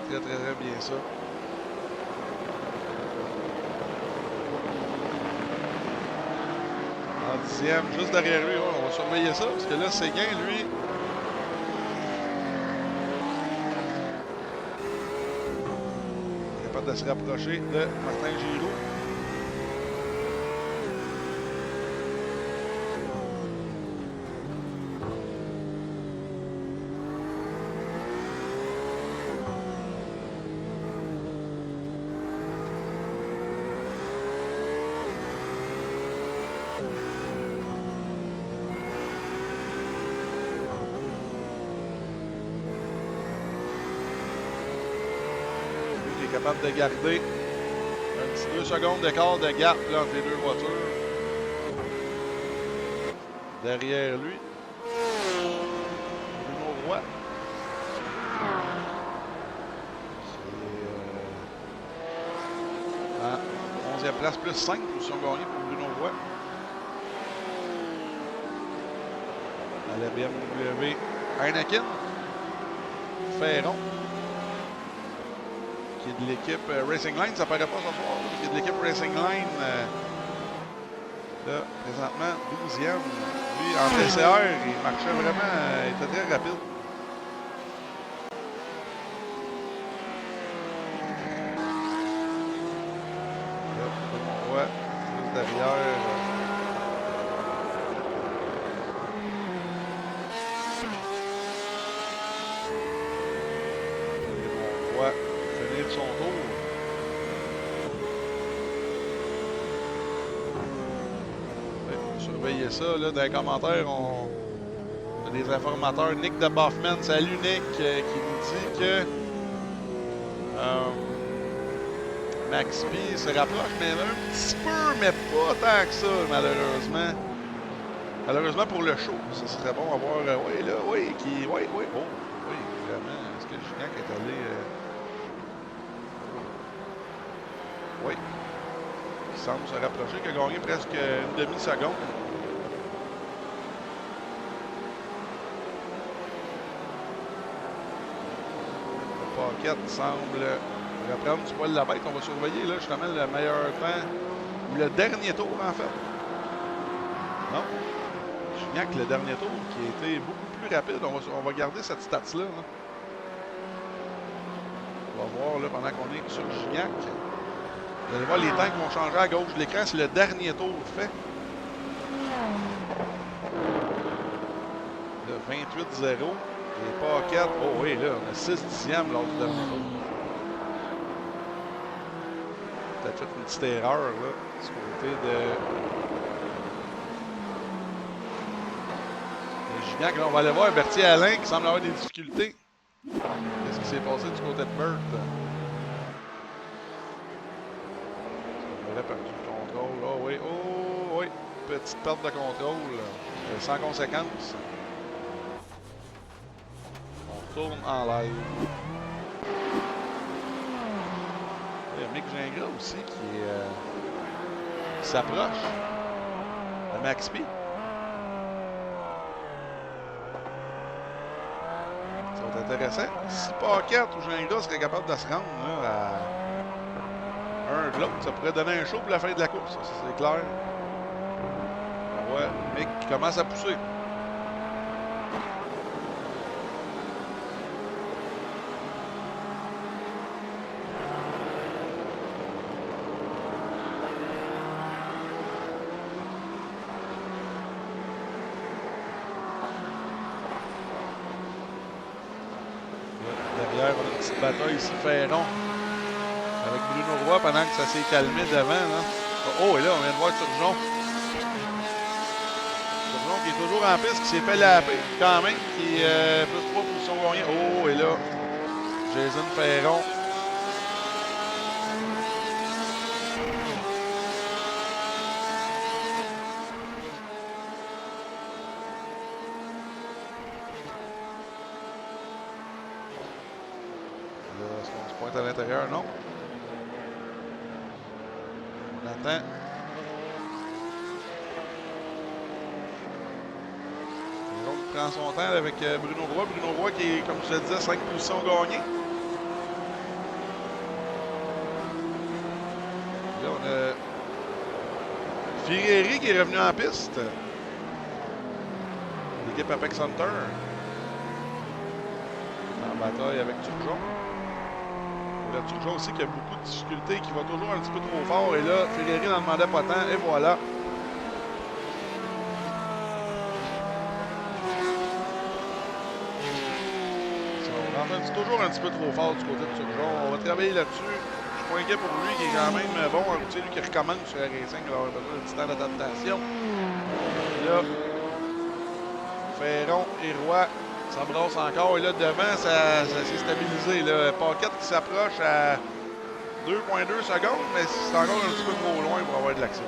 Très bien ça. En 10e, juste derrière lui, on va surveiller ça, parce que là, Séguin, lui, est capable de se rapprocher de Martin Giroux. Capable de garder un petit 2 secondes d'écart de gap là, entre les deux voitures. Derrière lui, Bruno Roy. À 11e place, plus 5 positions gagnées pour Bruno Roy. À la BMW, Heineken. Ferron. Qui est de l'équipe Racing Line, ça paraît pas ce soir, qui est de l'équipe Racing Line, là, présentement, 12e. Lui, en TCR, il marchait vraiment, il était très rapide. Là, on voit, juste derrière. On voit finir son tour. Surveillez ça, là, dans les commentaires, on a des informateurs. Nick de Buffman, salut Nick, qui nous dit que Max P se rapproche, mais un petit peu, mais pas tant que ça, malheureusement. Malheureusement pour le show, ce serait bon à voir, oui, là, oui, qui, oui, oh, oui, vraiment, est-ce que Gignac est allé, oui, il semble se rapprocher, qui a gagné presque une demi-seconde. Le Paquette semble reprendre du poil de la bête. On va surveiller là justement le meilleur temps, ou le dernier tour en fait. Non, Gignac, le dernier tour, qui a été beaucoup plus rapide. On va garder cette stats-là. Hein. On va voir là pendant qu'on est sur Gignac. Vous allez voir les temps qui vont changer à gauche de l'écran. C'est le dernier tour fait. Le 28-0. Les Paquettes. Oh oui, là, on a 6 dixièmes lors du dernier tour. Peut-être fait une petite erreur là, du côté de Gignac. Là, on va aller voir Berthier Alain qui semble avoir des difficultés. Qu'est-ce qui s'est passé du côté de Burt? Il a perdu le contrôle. Oh oui, oh oui. Petite perte de contrôle. Sans conséquence. On tourne en live. Il y a Mick Gingras aussi qui s'approche de Max P. Ça va être intéressant. Si Paquette ou Gingras serait capable de se rendre là, à un de l'autre, ça pourrait donner un show pour la fin de la course. Ça c'est clair. Ouais, Mick qui commence à pousser. Derrière, on a une petite bataille ici, Ferron. Avec Bruno Roy pendant que ça s'est calmé devant. Là. Oh, et là, on vient de voir Turgeon. Turgeon qui est toujours en piste, qui s'est fait laper quand même, qui plus 3 positions gagnantes. Oh, et là, Jason Ferron. Est-ce qu'on se pointe à l'intérieur? Non. On attend. Il prend son temps avec Bruno Roy. Bruno Roy qui est, comme je te disais, 5 positions gagnées. Là, on a Ferreri qui est revenu en piste. L'équipe Apex Hunter. En bataille avec Turgeon. Là, Turgeon aussi qui a beaucoup de difficultés, qui va toujours un petit peu trop fort. Et là, Ferreri n'en demandait pas tant. Et voilà. C'est toujours un petit peu trop fort du côté de Turgeon. On va travailler là-dessus. Je suis pas inquiet pour lui, qui est quand même bon. Tu sais, lui qui recommence sur la Racing, il va avoir besoin d'un petit temps d'adaptation. Là, Ferron et Roy s'embrassent encore. Et là, devant, ça s'est stabilisé. Là. Paquette qui s'approche à 2,2 secondes, mais c'est encore un petit peu trop loin pour avoir de l'action.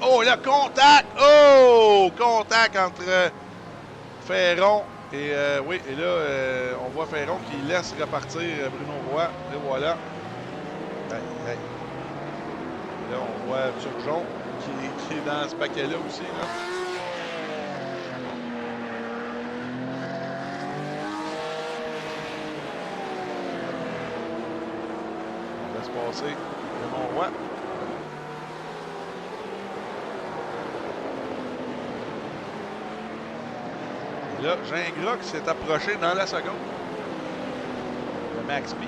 Oh, là, contact! Oh! Contact entre Ferron et... oui, et là, on voit Ferron qui laisse repartir Bruno Roy. Et voilà. Hey. Et là, on voit Turgeon qui est dans ce paquet-là aussi. Là. On laisse passer Bruno Roy. Là, Gingras qui s'est approché dans la seconde. Le Max P.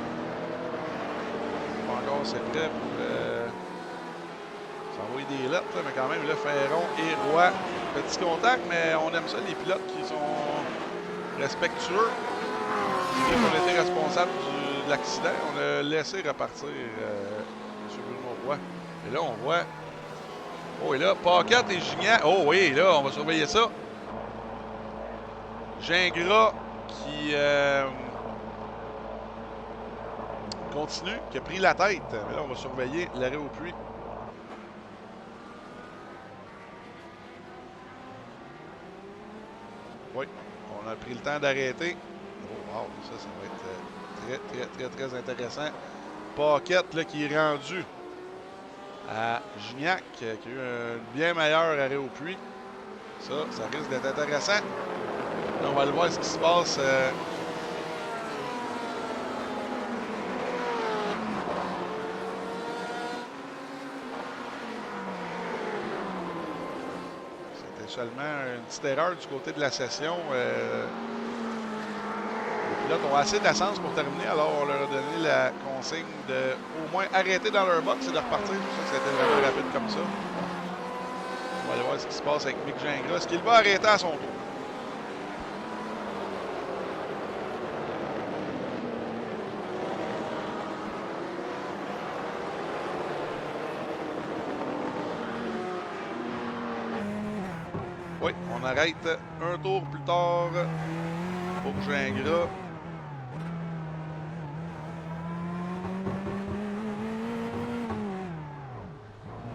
Pas encore, c'est prêt pour s'envoyer des lettres, mais quand même, là, Ferron et Roy. Petit contact, mais on aime ça, les pilotes qui sont respectueux. On a été responsable de l'accident. On a laissé repartir M. Bruno Roy. Et là, on voit... Oh, et là, Paquette et Gignac. Oh oui, là, on va surveiller ça. Gingras qui continue, qui a pris la tête. Mais là, on va surveiller l'arrêt au puits. Oui, on a pris le temps d'arrêter. Oh, wow, ça va être très intéressant. Paquette là, qui est rendu à Gignac, qui a eu un bien meilleur arrêt au puits. Ça risque d'être intéressant. Là, on va aller voir ce qui se passe. C'était seulement une petite erreur du côté de la session. Les pilotes ont assez d'essence pour terminer, alors on leur a donné la consigne de au moins arrêter dans leur box et de repartir. C'est pour ça que ça a été vraiment rapide comme ça. On va aller voir ce qui se passe avec Mick Gingras. Est-ce qu'il va arrêter à son tour? Oui, on arrête un tour plus tard pour Gingras.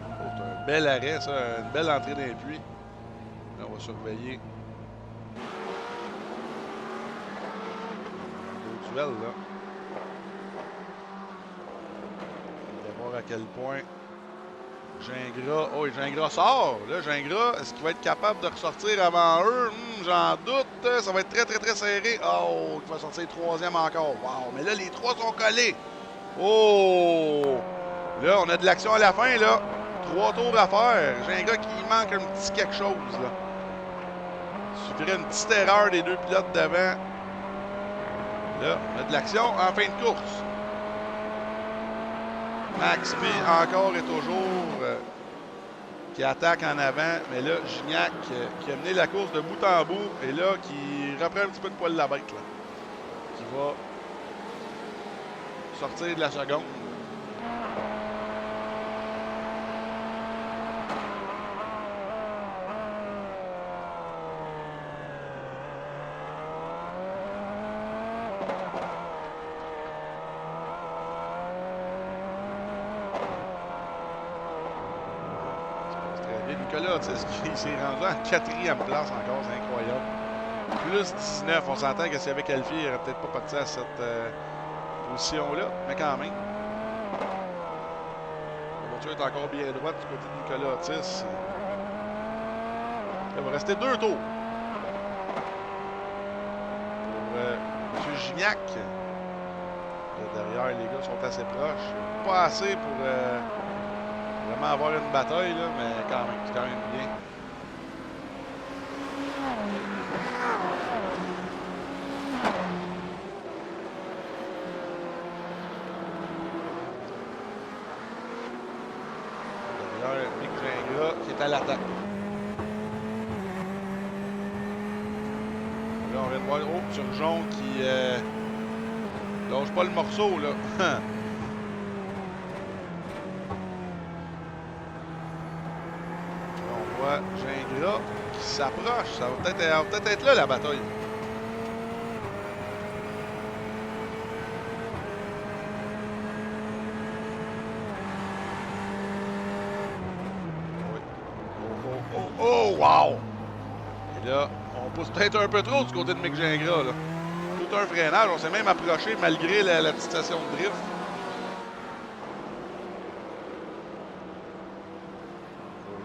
Oh, c'est un bel arrêt, ça. Une belle entrée dans les puits. Là, on va surveiller. Un duel, là. On va voir à quel point Gingras. Oh, et Gingras sort. Là, Gingras, est-ce qu'il va être capable de ressortir avant eux? J'en doute. Ça va être très, très, très serré. Oh, il va sortir troisième encore. Wow. Mais là, les trois sont collés. Oh! Là, on a de l'action à la fin, là. 3 tours à faire. Gingras qui manque un petit quelque chose, là. Il suffirait une petite erreur des deux pilotes devant. Là, on a de l'action en fin de course. Max P encore et toujours qui attaque en avant. Mais là, Gignac qui a mené la course de bout en bout. Et là, qui reprend un petit peu de poil la bête, là. Qui va sortir de la seconde. Nicolas Otis qui s'est rendu en 4e place encore, c'est incroyable. Plus 19, on s'entend que s'il avait qualifié, il n'aurait peut-être pas parti à cette position-là, mais quand même. La voiture est encore bien droite du côté de Nicolas Otis. Il va rester 2 tours pour M. Gignac. Là, derrière, les gars sont assez proches. Pas assez pour vraiment avoir une bataille, là, mais quand même, c'est quand même bien. Derrière, Mick Gingras qui est à l'attaque. Là, on vient de voir, oh, Turgeon qui lâche pas le morceau, là. Gingras qui s'approche. Ça va peut-être être là, la bataille. Oui. Oh, wow! Et là, on pousse peut-être un peu trop du côté de Mick Gingras, là. Tout un freinage. On s'est même approché malgré la petite station de drift.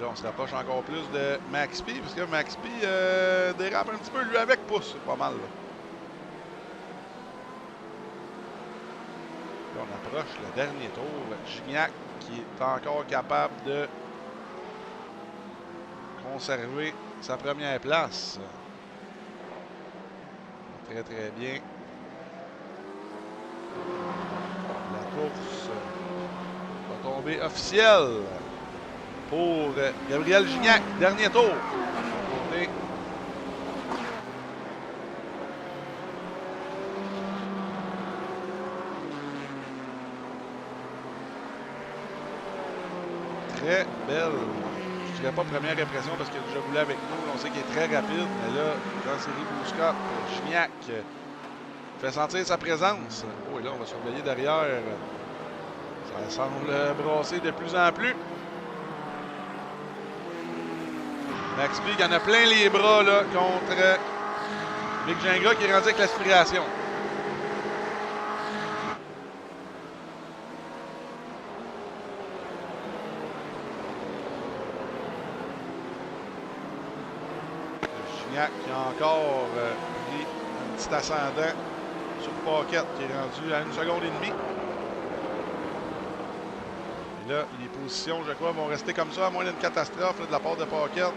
Là, on se rapproche encore plus de Max P, parce que Max P dérape un petit peu, lui avec pousse, c'est pas mal. Là, on approche le dernier tour. Gignac qui est encore capable de conserver sa première place. Très très bien. La course va tomber officielle pour Gabriel Gignac, dernier tour. Très belle. Je dirais pas première impression parce qu'il a déjà voulu avec nous. On sait qu'il est très rapide, mais là, dans la série Bouscup, Gignac fait sentir sa présence. Oh, et là, on va surveiller derrière. Ça semble brasser de plus en plus. Max P, il en a plein les bras là, contre Mick Gingras qui est rendu avec l'aspiration. Gignac qui a encore pris un petit ascendant sur Paquette qui est rendu à 1 seconde et demie. Et là, les positions, je crois, vont rester comme ça, à moins d'une catastrophe là, de la part de Paquette.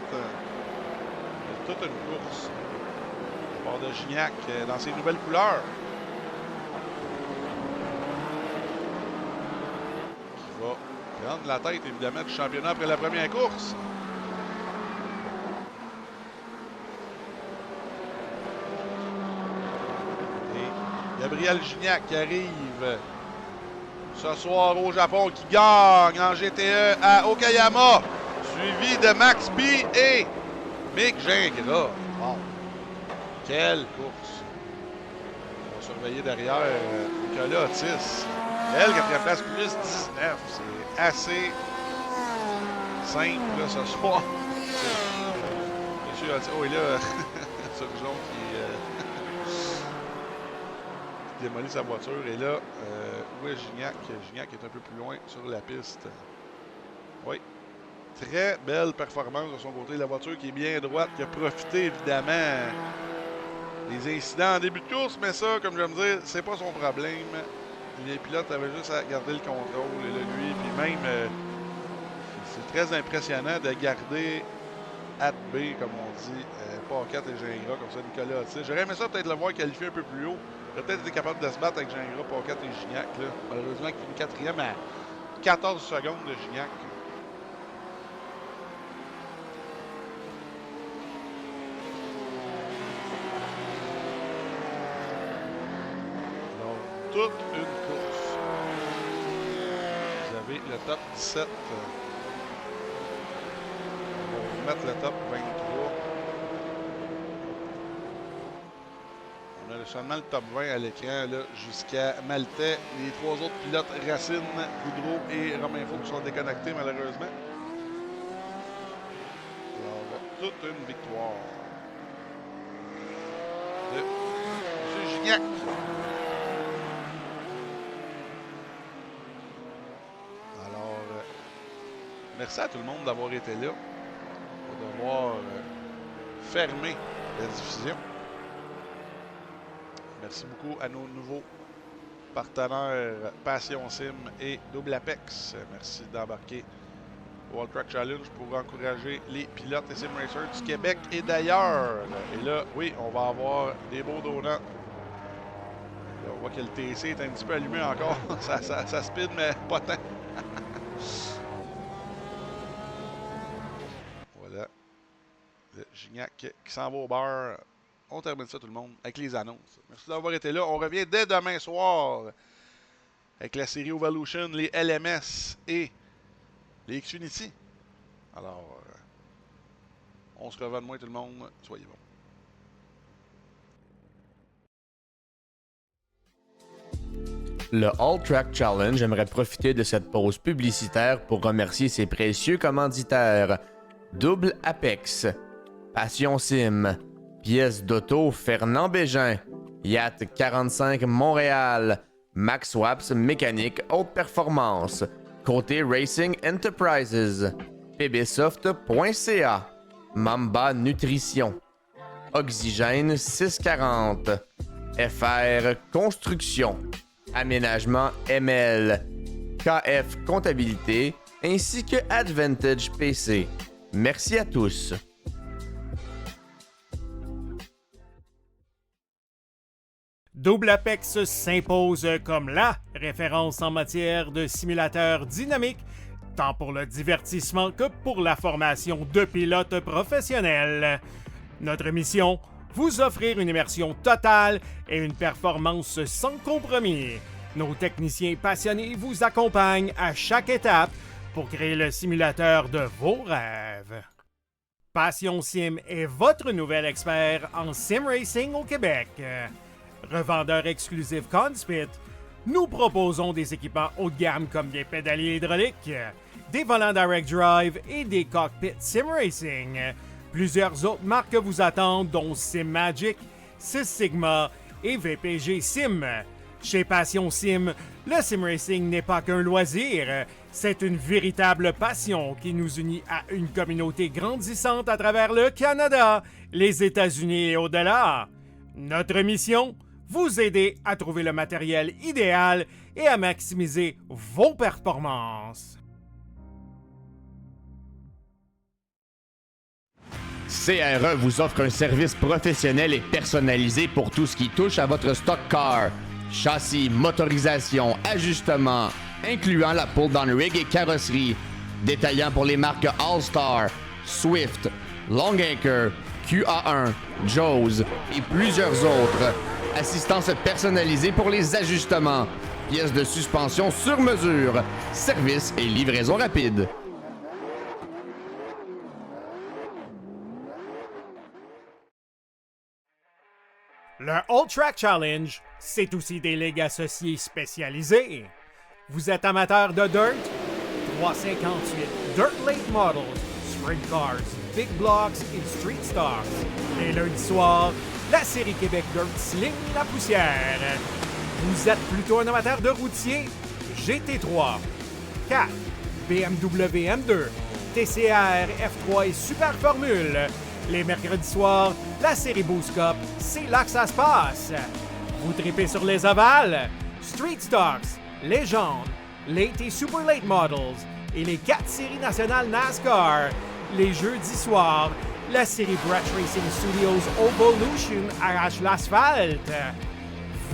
C'est toute une course. De la part de Gignac dans ses nouvelles couleurs. Qui va prendre la tête, évidemment, du championnat après la première course. Et Gabriel Gignac qui arrive ce soir au Japon, qui gagne en GTE à Okayama, suivi de Max P et Mick Gingras. Wow. Quelle course. On va surveiller derrière Nicolas Otis. Elle, 4e place, plus 19. C'est assez simple là, ce soir. Monsieur Otis. Oh, et là, Surgeon qui démolit sa voiture. Et là, où est Gignac? Gignac est un peu plus loin sur la piste. Oui. Très belle performance de son côté. La voiture qui est bien droite, qui a profité évidemment des incidents en début de course, mais ça, comme je vais me dire, c'est pas son problème. Les pilotes avaient juste à garder le contrôle, et là, lui, puis même, c'est très impressionnant de garder at B, comme on dit, Paquette et Gingras, comme ça, Nicolas Otis. J'aurais aimé ça peut-être le voir qualifier un peu plus haut. Il aurait peut-être été capable de se battre avec Gingras, Paquette et Gignac. Là. Malheureusement, il finit 4e à 14 secondes de Gignac. Toute une course. Vous avez le top 17. On va vous mettre le top 23. On a seulement le top 20 à l'écran jusqu'à Maltais. Les 3 autres pilotes, Racine, Boudreau et Romain Faux, sont déconnectés malheureusement. Alors, toute une victoire de M. Gignac. Merci à tout le monde d'avoir été là, pour devoir fermer la diffusion. Merci beaucoup à nos nouveaux partenaires Passion Sim et Double Apex. Merci d'embarquer au World Track Challenge pour encourager les pilotes et sim racers du Québec et d'ailleurs. Et là, oui, on va avoir des beaux donuts. Là, on voit que le TC est un petit peu allumé encore. ça speed, mais pas tant. Le Gignac qui s'en va au bar. On termine ça tout le monde avec les annonces. Merci d'avoir été là. On revient dès demain soir avec la série Evolution, les LMS et les Xfinity. Alors, on se revoit demain tout le monde. Soyez bons. Le All Track Challenge aimerait profiter de cette pause publicitaire pour remercier ses précieux commanditaires. Double Apex, Passion Sim, Pièces d'auto Fernand Bégin, Yacht 45 Montréal, Max Waps Mécanique Haute Performance, Côté Racing Enterprises, pbsoft.ca, Mamba Nutrition, Oxygène 640, FR Construction, Aménagement ML, KF Comptabilité, ainsi que Advantage PC. Merci à tous. Double Apex s'impose comme la référence en matière de simulateurs dynamiques, tant pour le divertissement que pour la formation de pilotes professionnels. Notre mission, vous offrir une immersion totale et une performance sans compromis. Nos techniciens passionnés vous accompagnent à chaque étape pour créer le simulateur de vos rêves. Passion Sim est votre nouvel expert en sim racing au Québec. Revendeur exclusif Conspit, nous proposons des équipements haut de gamme comme des pédaliers hydrauliques, des volants direct drive et des cockpits sim racing. Plusieurs autres marques vous attendent, dont SimMagic, Six Sigma et VPG Sim. Chez Passion Sim, le sim racing n'est pas qu'un loisir, c'est une véritable passion qui nous unit à une communauté grandissante à travers le Canada, les États-Unis et au-delà. Notre mission, vous aider à trouver le matériel idéal et à maximiser vos performances. CRE vous offre un service professionnel et personnalisé pour tout ce qui touche à votre stock car. Châssis, motorisation, ajustement, incluant la pull-down rig et carrosserie. Détaillant pour les marques All-Star, Swift, Long Anchor, QA1, Joe's et plusieurs autres. Assistance personnalisée pour les ajustements. Pièces de suspension sur mesure. Service et livraison rapide. Le All Track Challenge, c'est aussi des ligues associées spécialisées. Vous êtes amateur de dirt? 358 Dirt Late Models, Sprint Cars, Big Blocks et Street Stocks. Les lundis soirs, la série Québec Dirt sling la poussière. Vous êtes plutôt un amateur de routier? GT3, 4, BMW M2, TCR, F3 et Super Formule. Les mercredis soirs, la série Boost Cup, c'est là que ça se passe. Vous tripez sur les ovales? Street Stocks, Légende, Late et Super Late Models et les 4 séries nationales NASCAR. Les jeudis soirs, la série Brett Racing Studios Evolution arrache l'asphalte.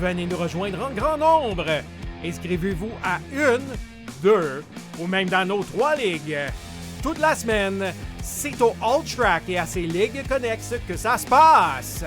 Venez nous rejoindre en grand nombre. Inscrivez-vous à 1, 2 ou même dans nos 3 ligues. Toute la semaine, c'est au All Track et à ses ligues connexes que ça se passe.